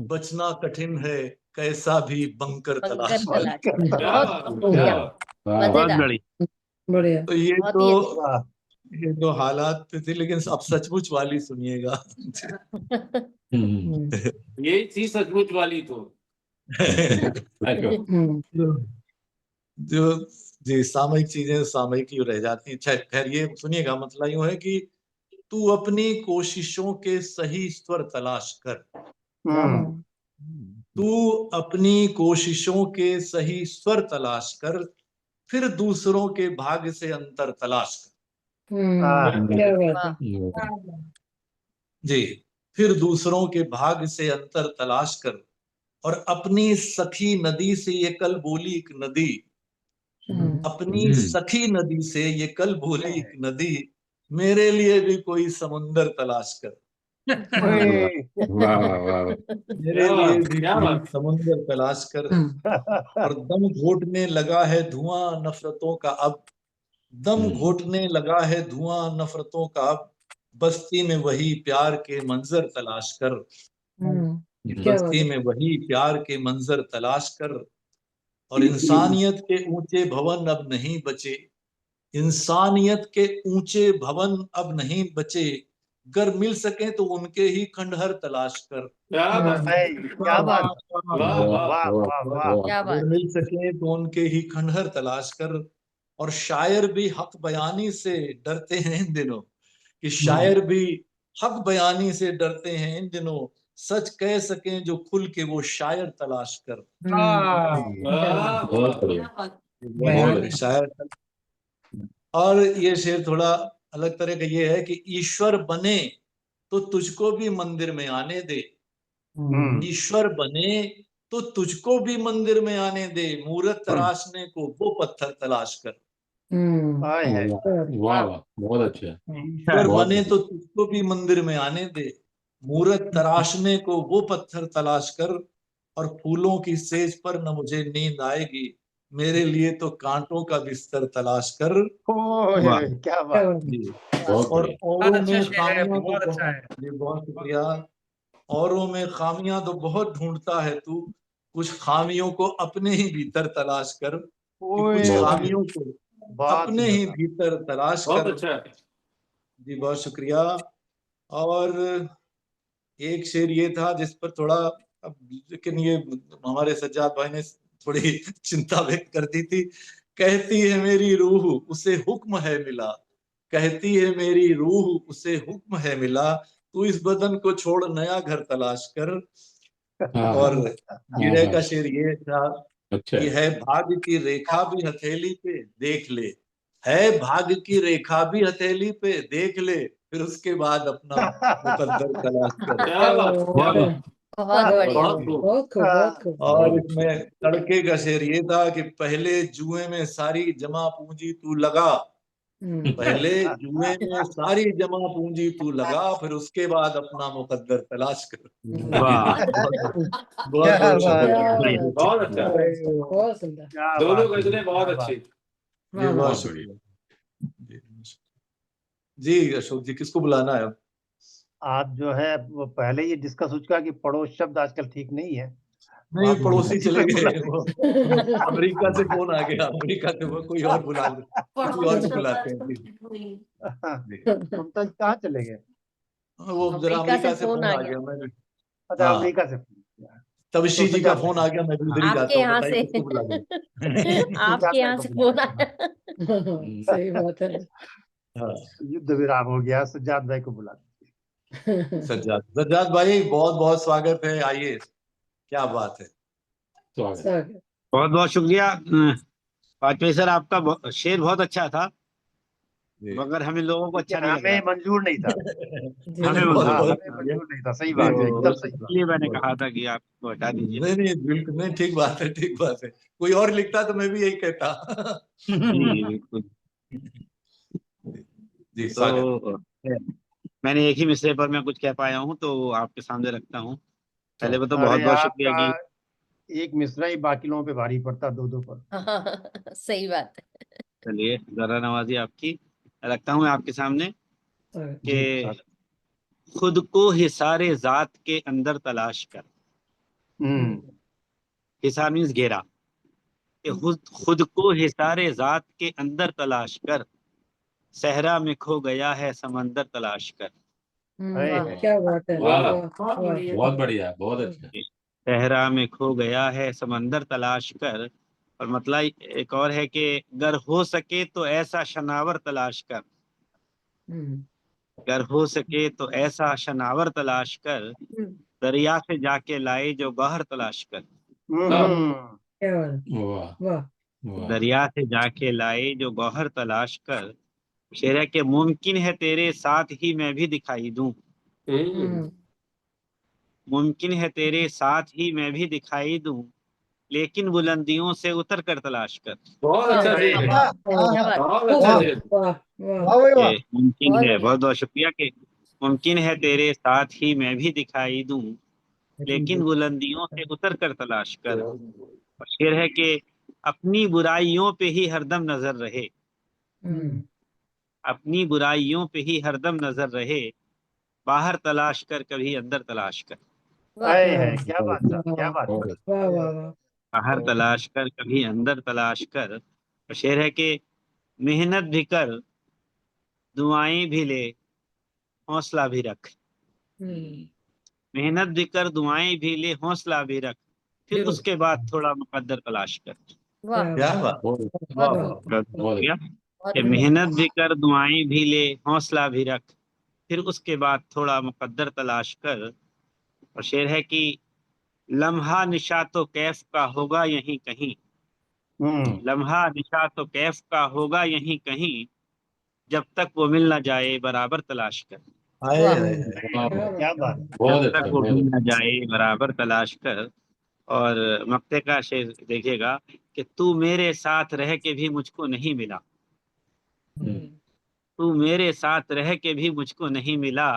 बचना कठिन है कैसा भी बंकर बंकर तलाश कर। तलाश। क्या बहुत बात, खूब, क्या बढ़िया, बात। वाह मजेदार, बढ़िया। तो ये बहुत तो ही अच्छी। वाह, ये तो हालात पे थे, लेकिन अब सचमुच वाली सुनिएगा। यही थी सचमुच वाली तो। अच्छा जो जी सामयिक चीजें सामयिक ही रह जाती हैं। खैर ये सुनिएगा, मतलब यूं है कि तू अपनी कोशिशों के सही स्वर तलाश कर, तू अपनी कोशिशों के सही स्वर तलाश कर, फिर दूसरों के भाग्य से अंतर तलाश कर। क्या बात वाह, है। जी, फिर दूसरों के भाग्य से अंतर तलाश कर, और अपनी सखी नदी से ये कल बोली एक नदी, अपनी सखी नदी से ये कल बोली एक नदी, मेरे लिए भी कोई समुंदर तलाश कर। ओए, वाह वाह वाह मेरे क्या लिए बात, भी क्या कोई बात। समुंदर तलाश कर। और दम घोटने लगा है धुआं नफरतों का अब, दम घोटने लगा है धुआं नफरतों का अब, बस्ती में वही प्यार के मंजर तलाश कर, क्या बात बस्ती है। में वही प्यार के मंजर तलाश कर। और इंसानियत के ऊंचे भवन अब नहीं बचे, इंसानियत के ऊंचे भवन अब नहीं बचे, गर मिल सके तो उनके ही खंडहर तलाश कर। क्या बात, क्या बात। वाह वाह। वाह वाह वाह। क्या अगर बात। मिल सके तो उनके ही खंडहर तलाश कर। और शायर भी हक बयानी से डरते हैं इन दिनों, कि शायर भी हक बयानी से डरते हैं इन दिनों, सच कह सकें जो खुल के वो शायर तलाश कर। वाह बहुत वाह। बढ़िया बहुत शायर। और ये शेर थोड़ा अलग तरह का ये है कि ईश्वर बने तो तुझको भी मंदिर में आने दे, ईश्वर बने तो तुझको भी मंदिर में आने दे, मूरत तराशने को वो पत्थर तलाश कर। आए है। वाह वाह बहुत अच्छा ईश्वर बहुत बने तो तुझको भी मंदिर में आने दे, मूरत तराशने को वो पत्थर तलाश कर। और फूलों की सेज पर न मुझे नींद आएगी, मेरे लिए तो कांटों का बिस्तर तलाश कर। ओए, क्या बात। जी। बहुत और बढ़िया। औरों अच्छा में शेर है, खामियां तो बहुत अच्छा है। जी बहुत शुक्रिया। औरों में खामियां तो बहुत ढूंढता है तू, कुछ खामियों को अपने ही भीतर तलाश कर। कि कुछ ओए, खामियों को बहुत अपने ही सुंदर। भीतर तलाश बहुत कर। अच्छा है। जी बहुत शुक्रिया। और एक शेर ये था जिस पर थोड़ा, अब लेकिन ये हमारे सज्जाद भाई ने थोड़ी चिंता व्यक्त कर दी थी। कहती है मेरी रूह उसे हुक्म है मिला, कहती है मेरी रूह उसे हुक्म है मिला, तू इस बदन को छोड़ नया घर तलाश कर। हाँ और हाँ गिरे हाँ। का शेर ये था अच्छा कि है भाग्य की रेखा भी हथेली पे देख ले, है भाग्य की रेखा भी हथेली पे देख ले, फिर उसके बाद अपना मुकद्दर तलाश कर। क्या बात, क्या बात। बहुत बढ़िया। बहुत खूब। बहुत खूब, बहुत खूब। और बहुत इसमें तड़के का शेर ये था कि पहले जुए में सारी जमा पूंजी तू लगा, पहले जुए में सारी जमा पूंजी तू लगा, फिर उसके बाद अपना मुकद्दर तलाश कर। वाह बहुत क्या बहुत बात शुक्रिया। है। बहुत अच्छा है। बहुत सुंदर। क्या दोनों बात है, गजलें बहुत क्या बात। अच्छी। जी वाह वाह। बहुत बहुत बढ़िया। शुक्रिया। जी अशोक जी किसको बुलाना है अब? आप जो है वो पहले ये डिस्कस हो चुका कि पड़ोस शब्द आजकल ठीक नहीं है, तो नहीं आप पड़ोसी मुखर्जी चले को बुला गए वो, अमेरिका से फोन आ गया, अमेरिका से वो कोई और बुला ले, किसी और को बुलाते हैं। जी जी। मुमताज कहाँ चले गए? वो जरा अमेरिका से अमेरिका से फोन फोन आ आ गया। गया। मैं अच्छा, हाँ अमेरिका से फोन किया। तबशी तो जी का सज्जाद फोन भाई, आ गया, मैं भी उधर ही आपके जाता हूँ, यहाँ बताइए से किसको बुला ले। सज्जाद आपके भाई यहाँ को से बुला फोन लीजिए। आया। सही बात है। हाँ युद्ध विराम हो गया, सज्जाद भाई को बुला लीजिए। सज्जाद सज्जाद भाई बहुत बहुत स्वागत है, आइए। क्या बात है। स्वागत। स्वागत। बहुत बहुत शुक्रिया वाजपेयी सर, आपका शेर बहुत अच्छा था, जी मगर हमें लोगों को अच्छा लेकिन नहीं लग रहा हमें था। मंजूर नहीं था। जी हमें बहुत मंजूर हाँ, नहीं बहुत हमें था, शुक्रिया। मंजूर नहीं था। सही जी बात है, एकदम बहुत सही बात। इसलिए मैंने बहुत। कहा था कि आपको हटा दीजिए। नहीं नहीं बिल्कुल नहीं, ठीक बात है, ठीक बात है। कोई और लिखता तो मैं भी यही कहता। जी बिल्कुल। जी स्वागत। तो मैंने एक ही मिसरे पर मैं कुछ कह पाया हूँ, तो आपके सामने रखता हूँ। पहले तो बहुत अरे बहुत शुक्रिया आपका कि एक मिसरा ही बाकी लोगों पे भारी पड़ता, दो दो पर। सही बात है। चलिए जरा नवाजी आपकी रखता हूँ मैं आपके सामने स्वागत। जी कि खुद को हिसारे जात के अंदर तलाश कर। हिसार मीन्स घेरा, कि खुद को हिसारे जात के अंदर तलाश कर, सहरा में खो गया है समंदर तलाश कर। है। क्या बात है। वाह, वाह बहुत वाह। बढ़िया। बहुत बढ़िया, बहुत अच्छा। सहरा में खो गया है समंदर तलाश कर, और मतलब एक और है कि अगर हो सके तो ऐसा शनावर तलाश कर, अगर हो सके तो ऐसा शनावर तलाश कर, दरिया से जाके लाए जो गौहर तलाश कर। क्या बात है। वाह वाह। वाह। दरिया से जाके लाए जो गौहर तलाश कर, शेर है कि मुमकिन है तेरे साथ ही मैं भी दिखाई दूं, मुमकिन है तेरे साथ ही मैं भी दिखाई दूं, लेकिन बुलंदियों से उतर कर तलाश कर। बहुत अच्छा वाह, शेर है। वाह क्या वाह बात। बहुत अच्छा वाह शेर। वाह वाह। वाह भाई वाह। कि मुमकिन बहुत है, बढ़िया। बहुत बहुत शुक्रिया, कि मुमकिन है तेरे साथ ही मैं भी दिखाई दूं, लेकिन बुलंदियों से उतर कर तलाश कर। और शेर है कि अपनी बुराइयों पे ही हरदम नजर रहे, अपनी बुराइयों पे ही हरदम नजर रहे, बाहर तलाश कर कभी अंदर तलाश कर। वाह है, क्या बात था, क्या बात बहुत था। अच्छा। वाह वाह वाह। बाहर तलाश कर कभी अंदर तलाश कर। और शेर है कि मेहनत भी कर, दुआएं भी ले, हौसला भी रख। मेहनत भी कर, दुआएं भी ले, हौसला भी रख, फिर उसके बाद थोड़ा मुकद्दर तलाश कर। वाह। क्या बात। बहुत बहुत वाह बढ़िया। वाह। बहुत बहुत शुक्रिया। बहुत कि बढ़िया। मेहनत भी कर, दुआएं भी ले, हौसला भी रख, फिर उसके बाद थोड़ा मुकद्दर तलाश कर। और शेर है कि लम्हा निशा तो कैफ का होगा यहीं कहीं, लम्हा निशा तो कैफ का होगा यहीं कहीं, जब तक वो मिल ना जाए बराबर तलाश कर। हाय वाह। हाय हाय। वाह, क्या बात है। बहुत जब अच्छा, तक वो बहुत मिल अच्छा। ना जाए बराबर तलाश कर। और मक्ते का शेर देखिएगा कि तू मेरे साथ रह के भी मुझको नहीं मिला, तू मेरे साथ रह के भी मुझको नहीं मिला,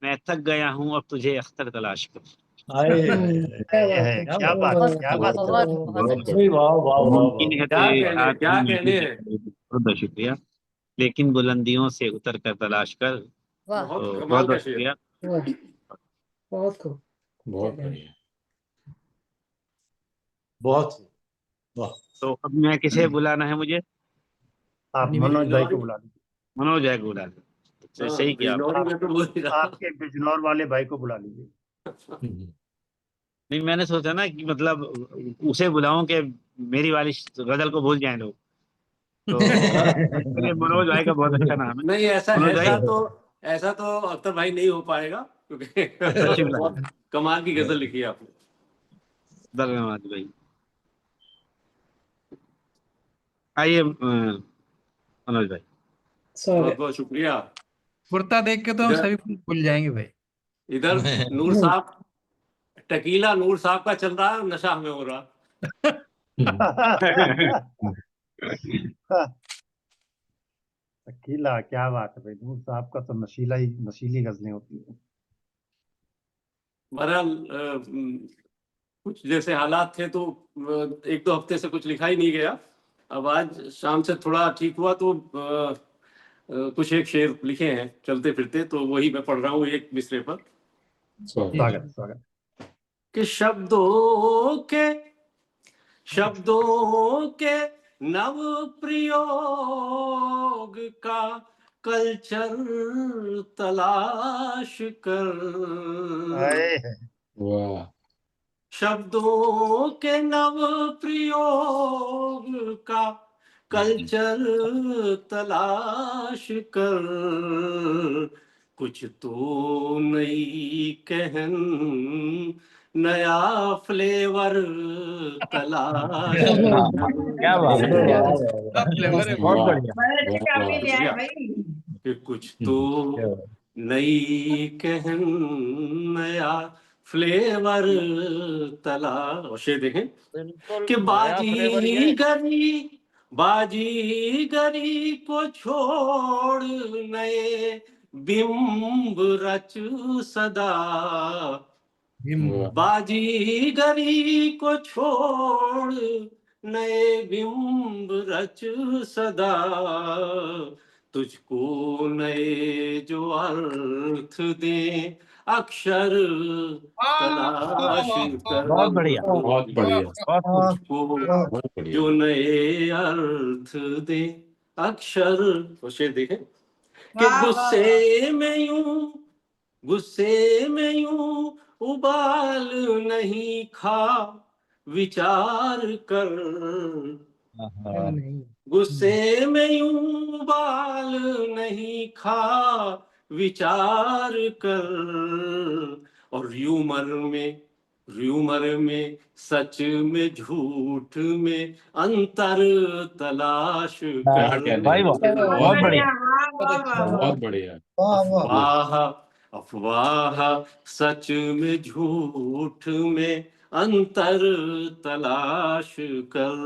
मैं थक गया हूं अब तुझे अख्तर तलाश कर। क्या बात है, क्या बात है। बहुत वाह वाह मुमकिन है तो क्या ये कहने, आज क्या भी कहने। बहुत बहुत शुक्रिया। लेकिन बुलंदियों से उतर कर तलाश कर, वाह बहुत तो कमाल बहुत का बहुत शेर। शुक्रिया। बहुत खूब। बहुत बढ़िया। बहुत वाह। तो अब मैं किसे बुलाना है मुझे? आप मनोज भाई को बुला लीजिए। मनोज भाई को बुला लो। तो हाँ, सही किया आपने। बिजनौरी में तो बोल ही रहा। आपके बिजनौर वाले भाई को बुला लीजिए। नहीं, मैंने सोचा ना कि मतलब उसे बुलाऊं कि मेरी वाली गजल को भूल जाए लोग। तो मेरे मनोज भाई का बहुत अच्छा नाम है। नहीं, ऐसा मनोज भाई ऐसा तो अख्तर भाई नहीं हो पाएगा, क्योंकि अच्छी बहुत कमाल की गजल लिखी है आपने। धन्यवाद भाई। आइए मनोज भाई। बहुत बहुत शुक्रिया। कुर्ता देख के तो हम इधर सभी भूल जाएंगे भाई। इधर नूर साहब, टकीला नूर साहब का चल रहा है, नशा हमें हो रहा। अकेला, क्या बात है भाई, नूर साहब का तो नशीली गजलें होती है। बहरहाल कुछ जैसे हालात थे तो एक दो हफ्ते से कुछ लिखा ही नहीं गया। अब आज शाम से थोड़ा ठीक हुआ तो कुछ एक शेर लिखे हैं चलते फिरते, तो वही मैं पढ़ रहा हूँ एक मिसरे पर। स्वागत स्वागत। कि शब्दों के नव प्रयोग का कल्चर तलाश कर। वाह। शब्दों के नव प्रयोग का कल्चर तलाश कर। कुछ तो नई कहन, नया फ्लेवर तलाश कर। क्या बात है, बहुत बढ़िया। शुक्रिया। कि कुछ तो नई कहन, नया फ्लेवर तलाश। शेर देखें कि बाजीगरी को छोड़ नए बिंब रच सदा। बाजीगरी को छोड़ नए बिंब रच सदा। तुझको नए जो अर्थ दे अक्षर तलाश कर। बहुत बढ़िया, बहुत बढ़िया। तुझको बहुत बढ़िया। जो नए अर्थ दे अक्षर। तो शेर देखें कि गुस्से में यूं उबाल नहीं खा, विचार कर। गुस्से में यूं बाल नहीं खा, विचार कर। और र्यूमर में सच में झूठ में अंतर तलाश कर। भाई वाह, बहुत बढ़िया। बहुत बढ़िया। अफवाह सच में झूठ में अंतर तलाश कर।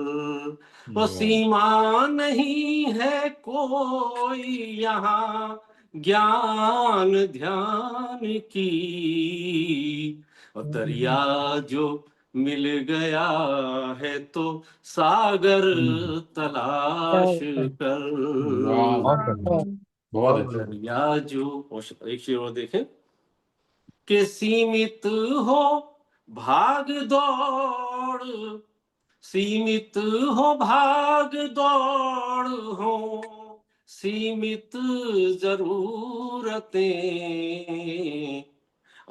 वो सीमा नहीं है कोई यहाँ ज्ञान ध्यान की। और दरिया जो मिल गया है तो सागर तलाश कर। बहुत अच्छा। दरिया जो, एक शेर और देखें कि सीमित हो भाग दौड़, सीमित हो भाग दौड़ हो, सीमित जरूरतें।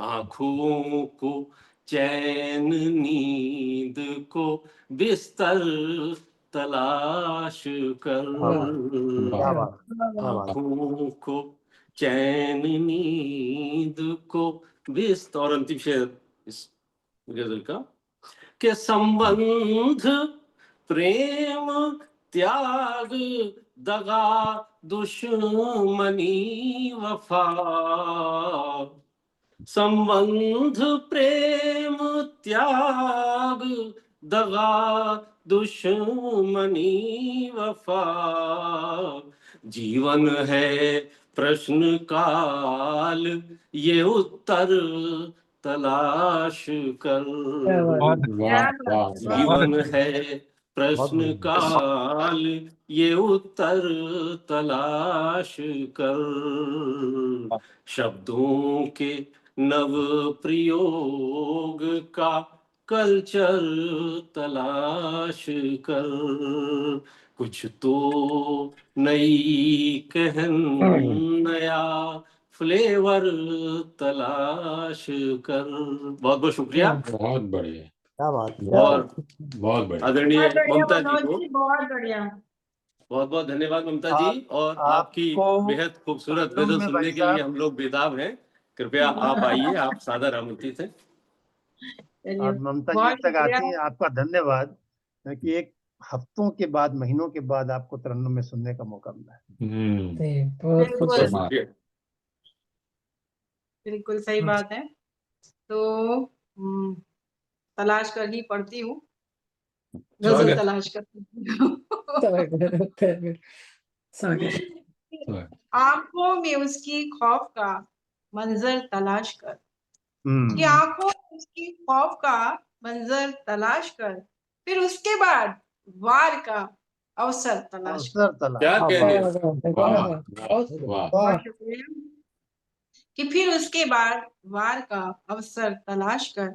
आंखों को चैन नींद को बिस्तर तलाश कर। आंखों को चैन नींद को बिस्तर। और अंतिम शेर इस गजल का कि संबंध प्रेम त्याग दगा दुश्मनी वफा। संबंध प्रेम त्याग दगा दुश्मनी वफा। जीवन है प्रश्न काल, ये उत्तर तलाश कर। वाह वाह जीवन है प्रश्न काल, ये उत्तर तलाश कर। शब्दों के नव प्रयोग का कल्चर तलाश कर। कुछ तो नई कहन, नया फ्लेवर तलाश कर। बहुत बहुत शुक्रिया। बहुत बढ़िया, क्या बात है। और बहुत बढ़िया। आदरणीय बहुत बढ़िया ममता जी मनोज को जी, बहुत बढ़िया। बहुत बहुत धन्यवाद ममता जी, और आपकी आपको बेहद खूबसूरत तरन्नुम गजल में सुनने भाई के लिए साहब, हम लोग बेताब हैं। कृपया आप आइए, आप सादर आमंत्रित हैं। चलिए, और ममता जी बहुत तक आती शुक्रिया। हैं, आपका धन्यवाद कि एक हफ्तों के बाद, महीनों के बाद आपको तरन्नुम में सुनने का मौका मिला है। बहुत बिल्कुल खुश शुक्रिया। बिल्कुल सही बात है। तो तलाश कर ही पढ़ती हूँ, गजल स्वागत। तलाश करती हूँ। स्वागत। आंखों में उसकी खौफ का मंजर तलाश कर, कि आंखों में उसकी खौफ का मंजर तलाश कर, फिर उसके बाद वार का अवसर तलाश कर। अवसर तलाश। क्या कह रहे हैं? वाह वाह बहुत शुक्रिया। कि फिर उसके बाद वार का अवसर तलाश कर,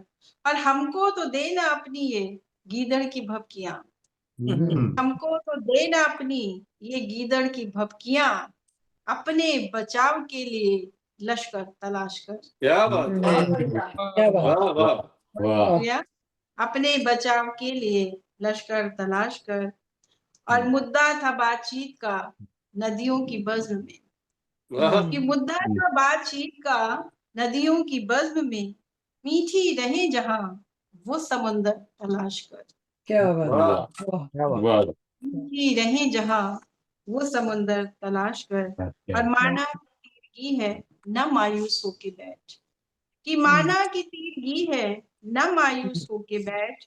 और हमको तो देना अपनी ये गीदड़ की भपकियां, हमको तो देना अपनी ये गीदड़ की भपकियां, अपने बचाव के लिए लश्कर तलाश कर। क्या बात है, क्या बात। वाह वाह। वाह शुक्रिया। अपने बचाव के लिए लश्कर तलाश कर। और मुद्दा था बातचीत का नदियों की बज़्म में, वाह कि मुद्दा था बातचीत का नदियों की बज़्म में, मीठी रहे जहां वो समंदर तलाश कर। क्या बात। वाह वाह। वाह। मीठी रहे जहां वो समंदर तलाश कर। और माना की तीरगी है न मायूस होके बैठ, कि माना की तीरगी है न मायूस होके बैठ,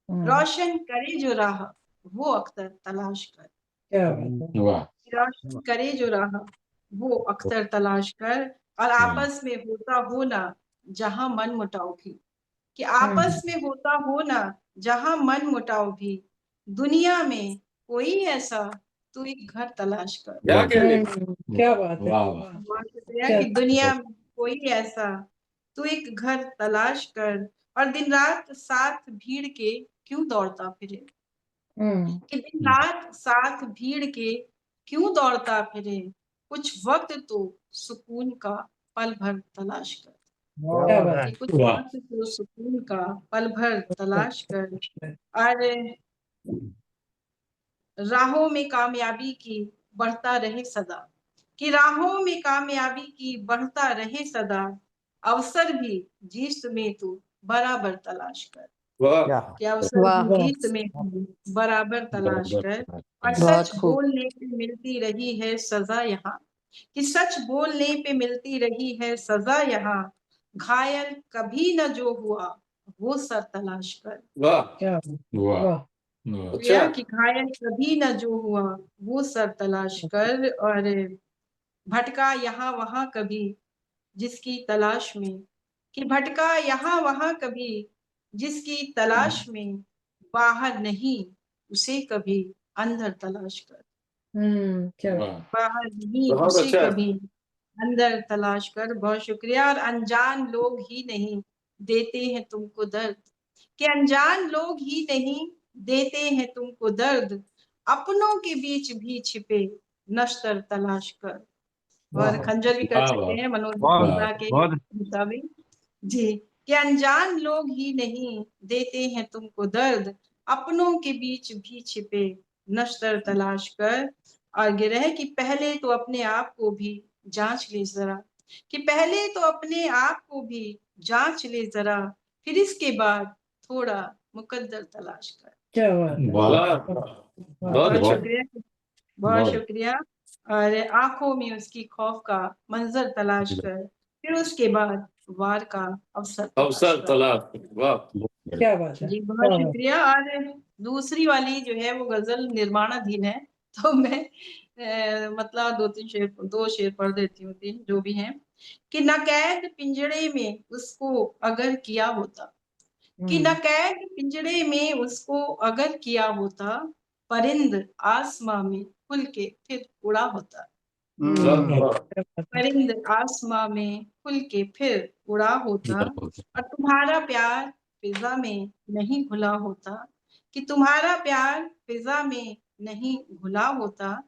रोशन करे जो राह वो अख्तर तलाश कर। क्या बात। वाह रोशन करे जो राह वो अख्तर तलाश कर। और आपस में होता हो ना जहां मन मुटाव भी, कि आपस में होता हो ना जहां मन मुटाव भी, दुनिया में कोई ऐसा तू एक घर तलाश कर। क्या कह रहे हैं? क्या बात है। वाह बहुत शुक्रिया। कि दुनिया में कोई ऐसा तू एक घर तलाश कर, और दिन रात साथ भीड़ के क्यों दौड़ता फिरे, कि दिन रात साथ भीड़ के क्यों दौड़ता फिरे, कुछ वक्त तो सुकून का पल भर तलाश कर। क्या बात। कि कुछ वाह वक्त तो सुकून का पल भर तलाश कर। और राहों में कामयाबी की बढ़ता रहे सदा, कि राहों में कामयाबी की बढ़ता रहे सदा, अवसर भी जीत में तू बराबर तलाश कर। वाह कि अवसर भी जीत में तू बराबर तलाश कर। और सच बोलने पे मिलती रही है सजा यहाँ, कि सच बोलने पे मिलती रही है सजा यहाँ, घायल कभी न जो हुआ वो सर तलाश कर। वाह क्या वाह या कि घायल कभी न जो हुआ वो सर तलाश कर। और भटका यहाँ वहां कभी जिसकी तलाश में, कि भटका यहाँ वहां कभी जिसकी तलाश में, बाहर नहीं उसे कभी अंदर तलाश कर। क्या बाहर नहीं बहुत उसे अच्छा। कभी अंदर तलाश कर। बहुत शुक्रिया। और अनजान लोग ही नहीं देते हैं तुमको दर्द, कि अनजान लोग ही नहीं देते हैं तुमको दर्द, अपनों के बीच भी छिपे नश्तर तलाश कर। और खंजर भी कर वाह सकते हैं मनोज वाह मुद्दा के मुताबिक जी, कि अनजान लोग ही नहीं देते हैं तुमको दर्द, अपनों के बीच भी छिपे नश्तर तलाश कर। और ये रहे कि पहले तो अपने आप को भी जांच ले जरा, कि पहले तो अपने आप को भी जांच ले जरा, फिर इसके बाद थोड़ा मुकद्दर तलाश कर। क्या बात है। वाह बहुत बहुत शुक्रिया, बहुत शुक्रिया। और आंखों में उसकी खौफ का मंजर तलाश कर, फिर उसके बाद वार का अवसर तलाश। वाह क्या बात है। जी बहुत शुक्रिया। और दूसरी वाली जो है वो गजल निर्माणाधीन है, तो मैं मतलब दो शेर पढ़ देती हूँ, 3 जो भी हैं। कि न कैद पिंजड़े में उसको अगर किया होता, कि न कैद पिंजड़े में उसको अगर किया होता, परिंद आसमां में खुल के फिर उड़ा होता। परिंद आसमां में खुल के फिर उड़ा होता, और तुम्हारा प्यार फिजा में नहीं घुला होता, कि तुम्हारा प्यार फिजा में नहीं घुला होता,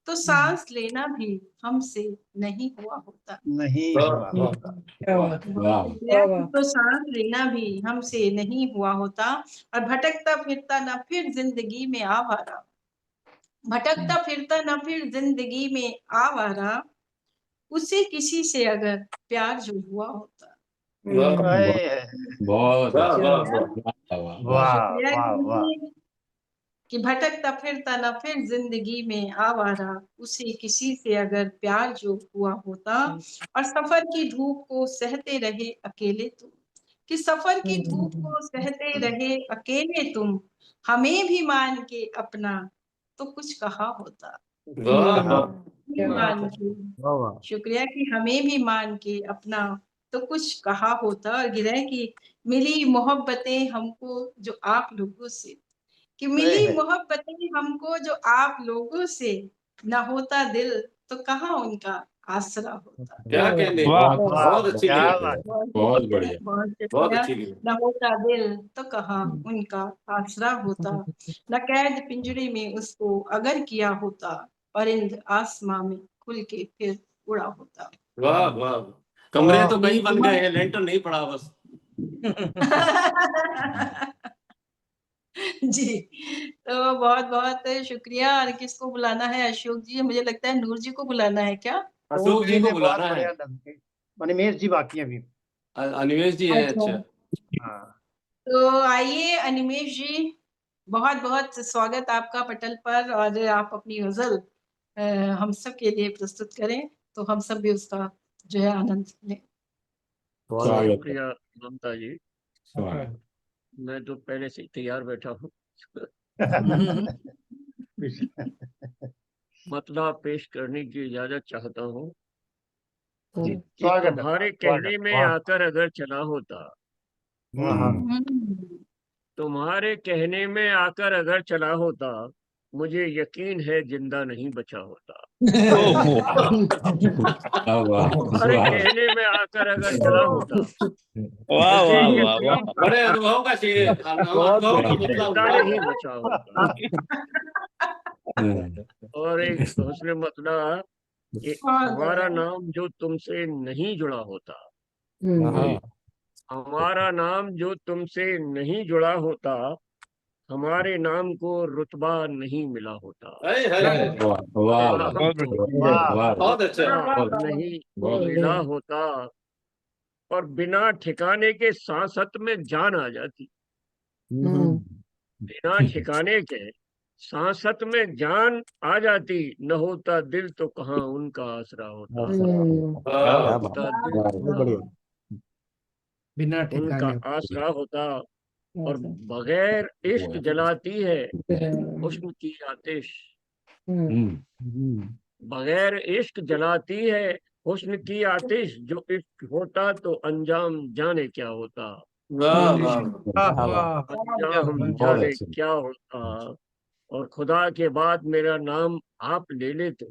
तो सांस लेना भी हमसे नहीं हुआ होता। नहीं हुआ होता। तो सांस लेना भी हमसे नहीं हुआ होता, और भटकता फिरता न फिर जिंदगी में आवारा, भटकता फिरता न फिर जिंदगी में आवारा, उसे किसी से अगर प्यार जो हुआ होता। बहुत वाह वाह वाह। कि भटकता फिरता न फिर जिंदगी में आवारा, उसे किसी से अगर प्यार जो हुआ होता, और सफर की धूप को सहते रहे अकेले तुम, कि सफर की धूप को सहते रहे अकेले तुम, हमें भी मान के अपना तो कुछ कहा होता। मान के, शुक्रिया कि हमें भी मान के अपना तो कुछ कहा होता। और गिरह की मिली मोहब्बतें हमको जो आप लोगों से, कि मिली मोहब्बतें हमको जो आप लोगों से, न होता दिल तो कहाँ उनका आसरा होता। क्या कहने, बहुत अच्छी लिखी, बहुत बढ़िया, बहुत अच्छी लिखी। न होता दिल तो कहाँ उनका आसरा होता, न कैद पिंजरे में उसको अगर किया होता, परिंद आसमां में खुल के फिर उड़ा होता। वाह वाह, कमरे तो कई बन गए हैं, लेंटर नहीं पड़ा बस। जी, तो बहुत बहुत शुक्रिया। और किसको बुलाना है? अशोक जी, मुझे लगता है नूर जी को बुलाना है क्या? अशोक जी को बुलाना है। अनिमेष जी बाकी हैं अभी। अनिमेष जी है, अच्छा। हाँ, तो आइए अनिमेष जी, बहुत बहुत स्वागत आपका पटल पर, और आप अपनी गजल हम सब के लिए प्रस्तुत करें, तो हम सब भी उसका जो है आनंद लें। स्वागत शुक्रिया ममता जी, स्वागत। मैं तो पहले से तैयार बैठा हूँ। मतलब पेश करने की इजाजत चाहता हूँ जी, कि स्वागत है, तुम्हारे स्वागत। कहने में वाह, आकर अगर चला होता, तुम्हारे कहने में आकर अगर चला होता, मुझे यकीन है जिंदा नहीं बचा होता। तुम्हारे कहने में आकर अगर चला होता, वाह मुझे वाह वाह यकीन वाह, बड़े अनुभव का शेर, अनुभव का मुद्दा जिंदा उठा नहीं है। बचा होता। और एक हुस्न मतला कि हमारा नाम जो तुमसे नहीं जुड़ा होता, हमारा नाम जो तुमसे नहीं जुड़ा होता, हमारे नाम को रुतबा नहीं मिला होता। बहुत अच्छा। नहीं मिला होता, और बिना ठिकाने के सांसत में जान आ जाती, बिना ठिकाने के सांसत में जान आ जाती, न होता दिल तो कहाँ उनका आसरा होता। न होता दिल तो कहाँ बिना उनका ठिकाने आसरा होता। और बगैर इश्क जलाती है हुस्न की आतिश, बगैर इश्क जलाती है हुस्न की आतिश, जो इश्क होता तो अंजाम जाने क्या होता। वाह वाह, अंजाम जाने क्या होता। और खुदा के बाद मेरा नाम आप ले लेते,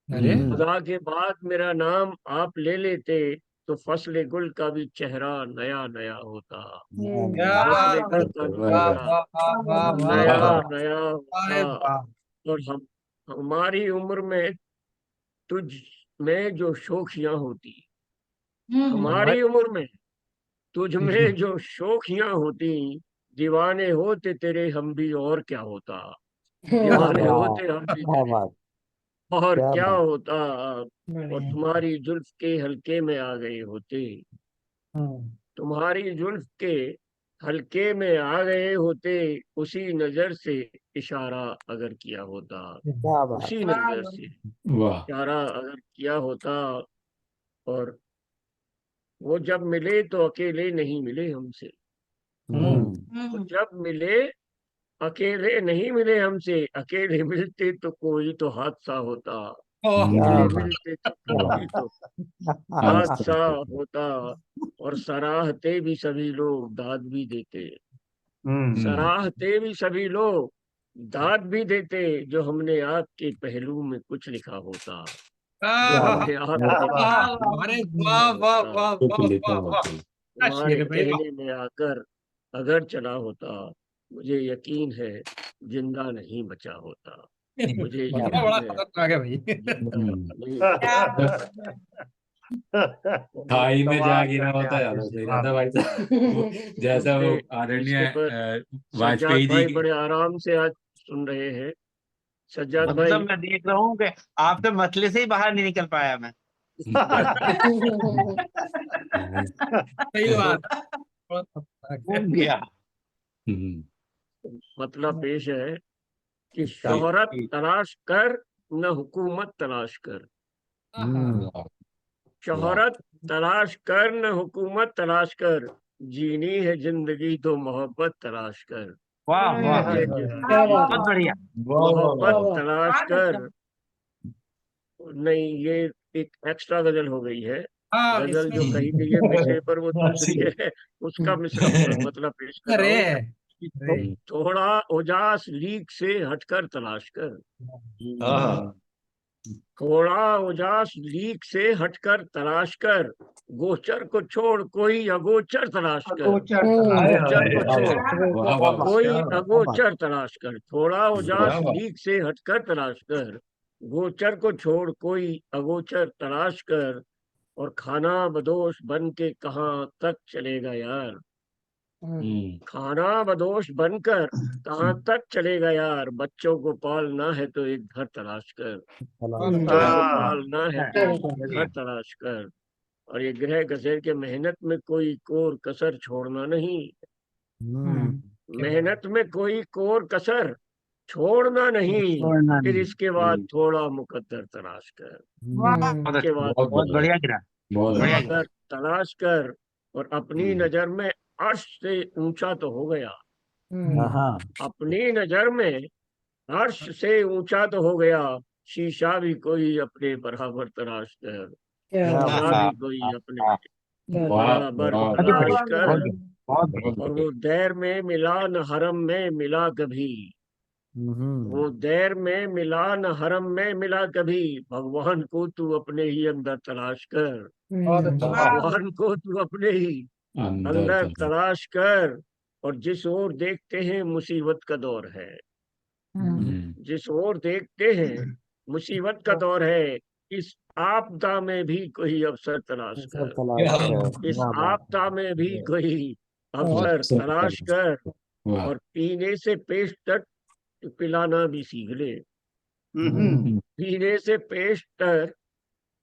अरे खुदा के बाद मेरा नाम आप ले लेते, तो फसले गुल का भी चेहरा नया नया होता। क्या फसले बात गुल है, का भी वाह चेहरा वाह वाह वाह नया वाह, नया अरे होता। वाह, और हमारी उम्र में तुझ में जो शोखियां होती, हमारी उम्र में तुझ में जो शोखियां होती, दीवाने होते तेरे हम भी और क्या होता। दीवाने होते हम भी तेरे और क्या होता। और तुम्हारी जुल्फ के हल्के में आ गए होते, तुम्हारी जुल्फ के हल्के में आ गए होते, उसी नजर से इशारा अगर किया होता, उसी नजर से इशारा अगर किया होता। और वो जब मिले तो अकेले नहीं मिले हमसे, वो जब मिले अकेले नहीं मिले हमसे, अकेले मिलते तो कोई तो हादसा होता, ओह, अकेले मिलते तो कोई तो हादसा होता। और सराहते भी सभी लोग, दाद भी देते, सराहते भी सभी लोग, दाद भी देते, जो हमने आपके पहलू में कुछ लिखा होता, जो आहा, हमने आपके पहलू में अरे कुछ वाह लिखा वाह होता, वाह कुछ वाह लिखा वाह वाह, होता। क्या तुम्हारे शेर है भाई, वाह। कहने में आकर अगर चला होता, मुझे यकीन है जिंदा नहीं बचा होता, मुझे ये तो यकीन बड़ा है खतरनाक है भाई। जिंदा नहीं क्या बचा बात होता। है। खाई में जा कमाल गिरा करते होता, हैं ज्यादा आशीष जी, सही वाह रहता भाई साहब। वो जैसा वो इसके आदरणीय इसके पर वाजपेयी सज्जाद जी भाई बड़े आराम से आज सुन रहे हैं। सज्जाद मतलब भाई, मैं देख रहा हूँ कि आपके मसले से ही बाहर नहीं निकल पाया मैं। सही बात है, बहुत खतरनाक है। घूम गया। मतलब पेश है कि जी, शोहरत जी। तलाश कर, न हुकूमत तलाश कर। आहा, शोहरत तलाश कर, न हुकूमत तलाश कर, जीनी है जिंदगी तो मोहब्बत तलाश कर। वाह वाह, ये क्या जिंदगी बात तो बहुत बढ़िया। मोहब्बत तलाश बात कर। एकदम। नहीं, ये एक एक्स्ट्रा गजल हो गई है। हाँ, गजल जो इसमें कही गई है मिसरे पर वो दूसरी है, उसका मिसरा मतलब पेश कर अरे रहा हूँ कि अरे, थोड़ा उजास लीक से हटकर तलाश कर, थोड़ा उजास लीक से हटकर तलाश कर, गोचर को छोड़ कोई अगोचर तलाश कर, अगोचर गोचर को वाह छोड़ वाह वाह वाह कोई क्या बात। अगोचर तलाश कर, थोड़ा उजास लीक से हटकर तलाश कर, गोचर को छोड़ कोई अगोचर तलाश कर। और खाना बदोश बन के कहाँ तक चलेगा यार, खाना बदोश बनकर कहाँ तक चलेगा यार, बच्चों को पालना है तो एक घर तलाश कर, बहुत बच्चों अच्छा। को पालना है तो एक घर तलाश कर। और ये गृह गसेर के मेहनत में कोई कोर कसर छोड़ना नहीं, मेहनत में कोई कोर कसर छोड़ना नहीं, छोड़ना फिर नहीं। इसके बाद थोड़ा मुकद्दर तलाश कर, बहुत इसके अच्छा, बाद बहुत बहुत बढ़िया, बढ़िया गिरा, बहुत बढ़िया बढ़िया। गिरा। मुकद्दर तलाश कर। और अपनी नजर में अर्श से ऊंचा तो हो गया, हाँ अपनी नजर में अर्श से ऊंचा तो हो गया, शीशा भी कोई अपने बराबर तराश कर, क्या शीशा बात। भी कोई अपने वाह बराबर वाह अरे वाह, तराश बढ़िया, कर। बहुत बहुत बढ़िया। बहुत और बढ़िया। वो दैर में मिला न हरम में मिला कभी, वो दैर में मिला न हरम में मिला कभी, भगवान को तू अपने ही अंदर तलाश कर, बहुत अच्छा। भगवान को तू अपने ही अंदर अंदर तक। तलाश कर। और जिस ओर देखते हैं मुसीबत का दौर है, जिस ओर देखते हैं मुसीबत का दौर है, इस आपदा में भी कोई अवसर तलाश सब कर, तलाश कर। इस वाह वाह। आपदा में भी कोई बहुत अवसर सब तलाश तक। कर। वाह। और पीने से पेश तक पिलाना भी सीख ले, पीने से पेश तक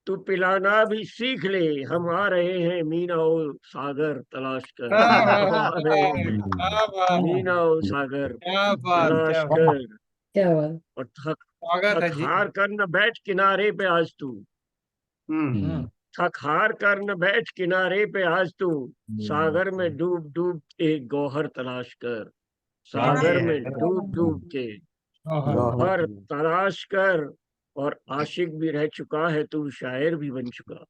तू पिलाना भी सीख ले, हम आ रहे हैं मीना और सागर तलाश कर, वाह वाह हम वाह आ रहे हैं क्या बात, मीना और सागर क्या बात, तलाश क्या बात। कर। और स्वागत है थक जी। हार कर न बैठ किनारे पे आज तू, थक हार कर न बैठ किनारे पे आज तू, सागर में डूब डूब के गौहर तलाश कर, सागर में डूब डूब के गौहर तलाश कर। और आशिक भी रह चुका है तू, शायर भी बन चुका,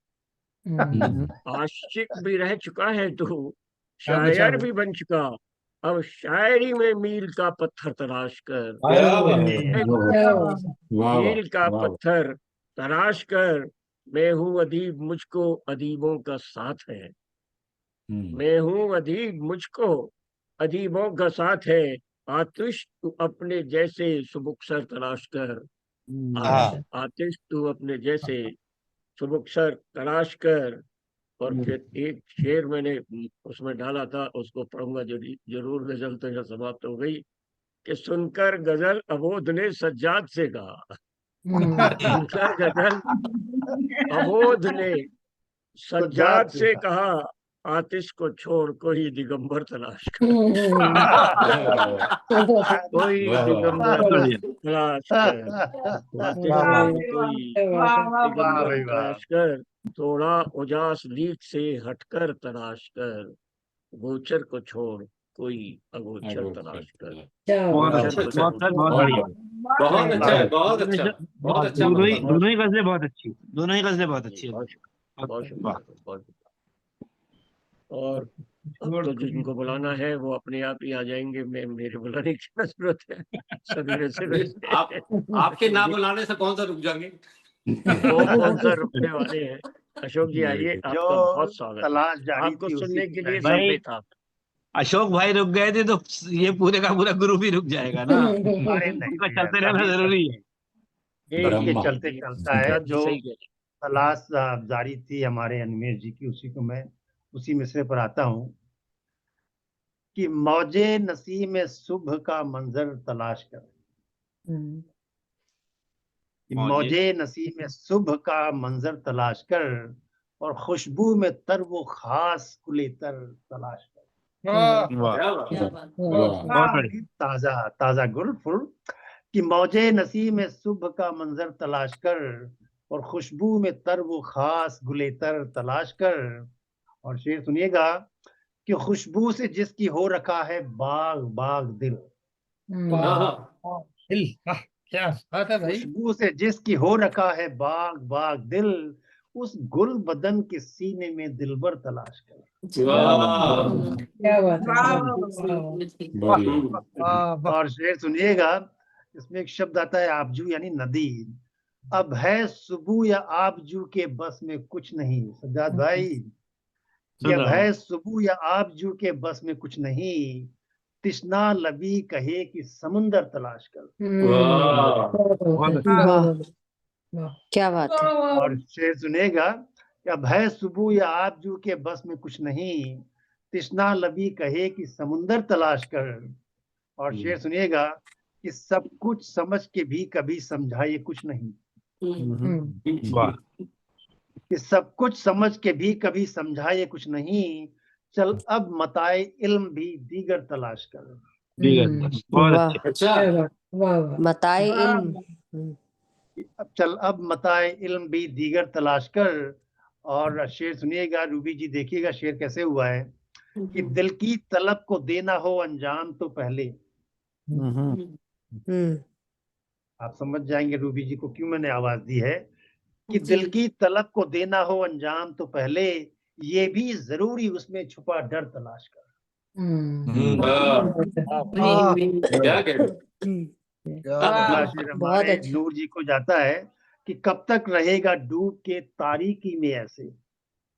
आशिक भी रह चुका है तू, अब शायर भी बन चुका, अब शायरी में मील का पत्थर तलाश कर, वाह वाह मील का वाह। पत्थर तलाश कर। मैं हूँ अदीब, मुझको अदीबों का साथ है, मैं हूँ अदीब, मुझको अदीबों का साथ है, आतिश तू अपने जैसे सुबुक्सर तलाश कर, आतिश तू अपने जैसे सुबुक्सर तलाश कर। और फिर एक शेर मैंने उसमें डाला था, उसको पढ़ूंगा जरूर, गजल तो यहाँ समाप्त हो गई कि सुनकर गजल अबोध ने सज्जाद से कहा, सुनकर गजल अबोध ने सज्जाद से कहा, आतिश को छोड़ कोई दिगंबर तलाश कर, कोई वाह वाह। दिगंबर बढ़िया। तलाश कर, आतिश क्या बात। को कोई वाह वाह वाह दिगंबर भाई वाह। तलाश कर, थोड़ा उजास लीक से हटकर तलाश कर, गोचर को छोड़ कोई अगोचर तलाश कर। बहुत अच्छा, बहुत बढ़िया। बहुत अच्छा है, बहुत अच्छा, बहुत अच्छा। दोनों ही गजलें बहुत अच्छी, दोनों ही गजलें बहुत अच्छी है। बहुत शुक्रिया, बहुत। और अब तो जिनको बुलाना है वो अपने आप ही आ जाएंगे, मैं मेरे बुलाने की क्या जरूरत है। सवेरे से आपके ना बुलाने से कौन सा रुक जाएंगे। कौन सा रुकने वाले हैं। अशोक जी आइए, आपका बहुत स्वागत है। तलाश जारी आपको थी सुनने उसी के लिए भाई, सब था। अशोक भाई रुक गए थे तो ये पूरे का पूरा ग्रुप ही रुक जाएगा ना। अरे नहीं उनका भैया, चलते रहना जरूरी है। सबके चलते ये चलता है। बात जो सही कह रहे तलाश जारी थी हमारे अनिमेश जी की, उसी को मैं उसी मिसरे पर आता हूँ कि मौजे नसीब में सुबह का मंजर तलाश कर। कि मौजे नसीब में सुबह का मंजर तलाश कर और खुशबू में तर वो खास कुलेतर तलाश कर। ताजा ताजा गुल फुल कि मौजे नसीब में सुबह का मंजर तलाश कर और खुशबू में तर वो खास गुलेतर तलाश कर। और शेर सुनिएगा कि खुशबू से जिसकी हो रखा है बाग बाग दिल। क्या बात है भाई। खुशबू से जिसकी हो रखा है बाग बाग दिल, उस गुल बदन के सीने में दिलबर तलाश कर। क्या बात है। और शेर सुनिएगा, इसमें एक शब्द आता है आबजू यानी नदी। अब है सुबह या आबजू के बस में कुछ नहीं। सज्जाद भाई, कि अब है सुबह या आबजू के बस में कुछ नहीं, तिश्ना लबी कहे कि समुंदर तलाश कर। क्या बात है। और शेर सुनेगा कि अब है सुबह या आबजू के बस में कुछ नहीं, तिश्ना लबी कहे कि समुंदर तलाश कर। और शेर सुनिएगा कि सब कुछ समझ के भी कभी समझाए कुछ नहीं। कि सब कुछ समझ के भी कभी समझाए कुछ नहीं, चल अब मताए इल्म भी दीगर तलाश कर। मताए इल्म। अब चल अब मताए इल्म भी दीगर तलाश कर। और शेर सुनिएगा, रूबी जी देखिएगा शेर कैसे हुआ है कि दिल की तलब को देना हो अंजाम तो पहले। आप समझ जाएंगे रूबी जी को क्यों मैंने आवाज दी है कि दिल की तलब को देना हो अंजाम तो पहले, ये भी जरूरी उसमें छुपा डर तलाश कर। क्या कह रहे। अगला शेर हमारे नूर जी को जाता है कि कब तक रहेगा डूब के तारीकी में ऐसे।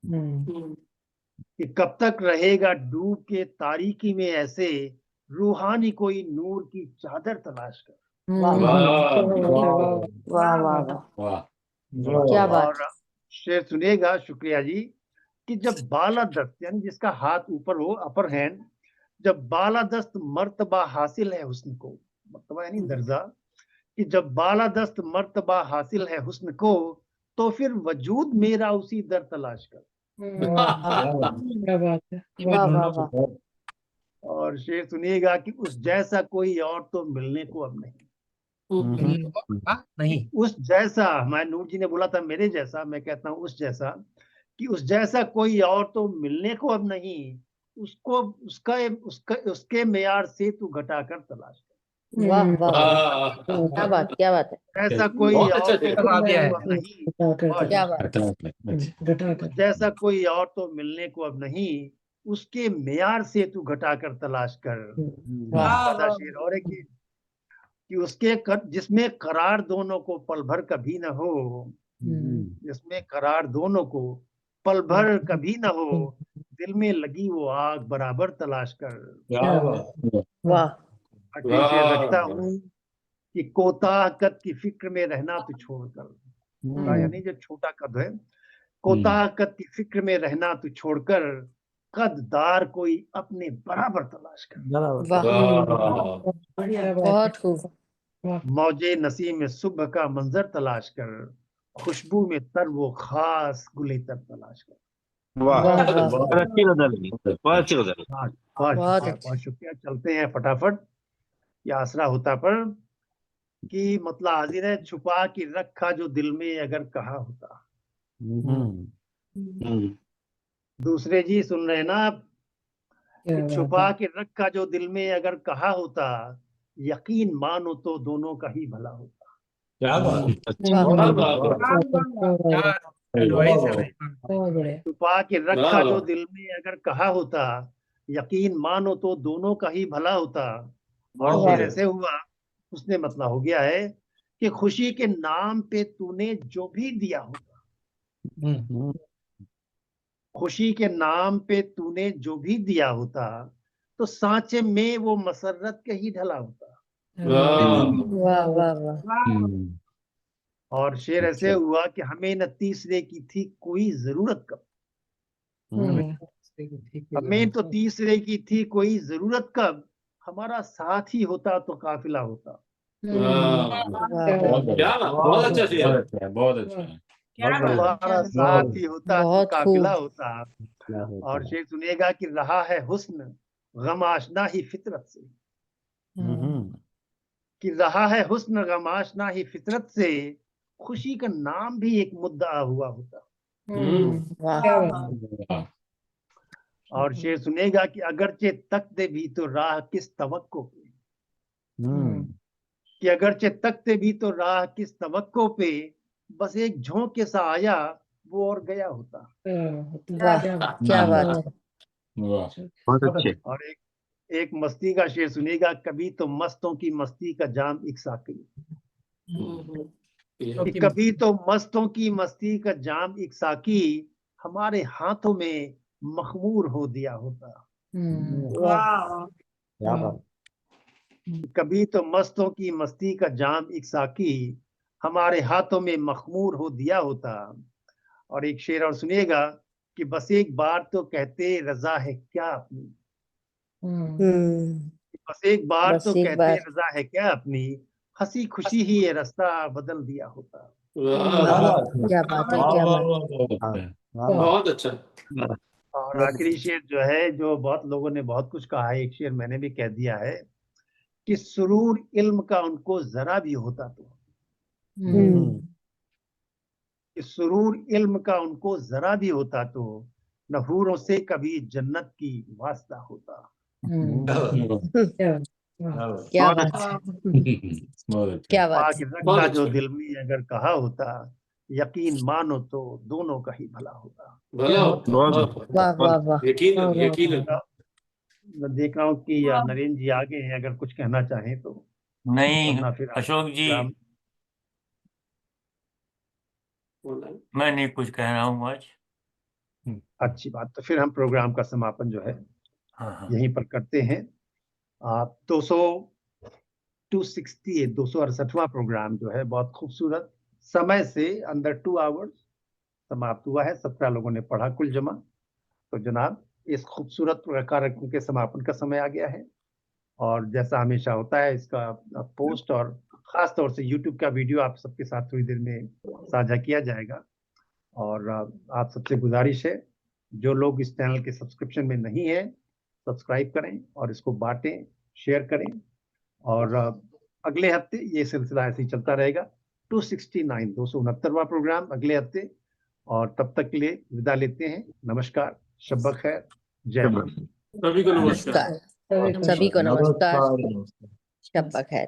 कि कब तक रहेगा डूब के तारीकी में ऐसे, रूहानी कोई नूर की चादर तलाश कर। वाह वाह वाह, क्या बात। और शेर सुनिएगा, शुक्रिया जी, कि जब बालादस्त यानी जिसका हाथ ऊपर हो, अपर हैंड, जब बालादस्त मर्तबा हासिल है हुस्न को, मर्तबा यानी दर्जा, कि जब बालादस्त मर्तबा हासिल है हुस्न को, तो फिर वजूद मेरा उसी दर तलाश कर। क्या बात है। वाह वाह वाह। और शेर सुनिएगा कि उस जैसा कोई और तो मिलने को अब नहीं। नहीं उस जैसा, हमारे नूर जी ने बोला था मेरे जैसा, मैं कहता हूँ उस जैसा, कि उस जैसा कोई और तो मिलने को अब नहीं, उसको उसका उसका उसके मेयार से तू घटाकर तलाश कर। वाह वाह, क्या बात, क्या बात है। ऐसा कोई बहुत और अच्छा तो शेर। मिलने को अब नहीं। क्या बात है। उस जैसा कोई और तो मिलने को अब नहीं, उसके मेयार से तू घटाकर तलाश कर। आधा शेर और एक कि उसके जिसमें करार दोनों को पल भर कभी न हो, जिसमें करार दोनों को पल भर कभी न हो, दिल में लगी वो आग बराबर तलाश कर। वाह। अगले शेर रखता हूँ कि कोताह कद की फिक्र में रहना तू छोड़कर। कोताह यानी जो छोटा कद है, कोताह कद की फिक्र में रहना तू छोड़कर, कददार कोई अपने बराबर तलाश कर। बहुत खूब। मौजे नसीम में सुबह का मंजर तलाश कर, खुशबू में तर वो खास गुलेतर तलाश कर। बहुत अच्छी गजल, बहुत अच्छी गजल। बहुत शुक्रिया। चलते हैं फटाफट, ये आसरा होता पर कि मतलब हाजिर है, छुपा के रखा जो दिल में अगर कहा होता। दूसरे जी सुन रहे हैं ना आप, क्या कि बात छुपा है। के रखा जो दिल में अगर कहा होता, यकीन मानो तो दोनों का ही भला होता। क्या बात है। अच्छा वाह वाह वाह क्या एडवाइस है भाई। बहुत बढ़िया। छुपा के वाह रखा जो वाह दिल में अगर कहा होता, यकीन मानो तो दोनों का ही भला होता। और बहुत शेर बढ़िया। ऐसे हुआ, उसने मतलब हो गया है कि खुशी के नाम पे तूने जो भी दिया होता, खुशी के नाम पे तूने जो भी दिया होता, तो सांचे में वो मसरत के ही ढला होता। वाह वाह वाह वाह। और शेर ऐसे हुआ कि हमें न तीसरे की थी कोई जरूरत कब, हमें तो तीसरे की थी कोई जरूरत कब, हमारा साथ ही होता तो काफिला होता। वाह क्या बहुत अच्छा शेर है। बहुत अच्छा है। हमारा साथ ही होता तो बहुत काफिला खूब। होता। और शेर सुनिएगा कि रहा है हुस्न गम आशना ही फितरत से, कि रहा है हुस्न गम आशना ही फितरत से, खुशी का नाम भी एक मुद्दा हुआ होता। वाह क्या बात है। और शेर सुनेगा कि अगरचे तकते भी तो राह किस तवक्को पे, कि अगरचे तकते भी तो राह किस तवक्को पे, बस एक झोंके सा आया वो और गया होता। वाह क्या बात है। वाह बहुत अच्छे। और एक मस्ती का शेर सुनेगा, कभी तो मस्तों की मस्ती का जाम एक साकी, कि कभी तो मस्तों की मस्ती का जाम एक साकी, हमारे हाथों में मखमूर हो दिया होता। कभी तो मस्तों की मस्ती का जाम एक साकी, हमारे हाथों में मखमूर हो दिया होता। और एक शेर और सुनिएगा कि बस एक बार तो कहते रजा है क्या अपनी, बस एक बार बस तो एक कहते बार। रजा है क्या अपनी, हंसी खुशी ही ये रास्ता बदल दिया होता। वाह क्या बात है, क्या बात है। बहुत अच्छा। और आखिरी शेर जो है, जो बहुत लोगों ने बहुत कुछ कहा है, एक शेर मैंने भी कह दिया है कि सुरूर इल्म का उनको जरा भी होता तो, कि सुरूर इल्म का उनको जरा भी होता तो, न हूरों से कभी जन्नत की वास्ता होता। क्या बहुत बात अच्छा। है, बहुत अच्छा। क्या बात पाक है। रखा बहुत जो अच्छा। दिल में अगर कहा होता, यकीन मानो तो दोनों का ही भला होता। भला बहुत वाह वाह वाह। यकीन मैं देख रहा हूँ कि नरेंद्र जी आगे हैं, अगर कुछ कहना चाहें तो, नहीं वरना फिर अशोक जी, प्रोग्राम। मैं नहीं कुछ कह रहा हूँ आज। अच्छी बात, तो फिर हम प्रोग्राम का समापन जो है हाँ हाँ यहीं पर करते हैं। 268वां प्रोग्राम जो है बहुत खूबसूरत समय से अंदर 2 आवर्स समाप्त हुआ है। 17 लोगों ने पढ़ा कुल जमा। तो जनाब, इस खूबसूरत कार्यक्रम के समापन का समय आ गया है। और जैसा हमेशा होता है, इसका पोस्ट और खास तौर से यूट्यूब का वीडियो आप सबके साथ थोड़ी देर में साझा किया जाएगा। और आप सबसे गुजारिश है, जो लोग इस चैनल के सब्सक्रिप्शन में नहीं है, सब्सक्राइब करें और इसको बांटें, शेयर करें। और अगले हफ्ते ये सिलसिला ऐसे ही चलता रहेगा। 269वां प्रोग्राम अगले हफ्ते। और तब तक के लिए विदा लेते हैं। नमस्कार, शब्बा खैर, जय हिंद। सभी को नमस्कार। नमस्कार, सभी को नमस्कार, नमस्कार। शब्बा खैर।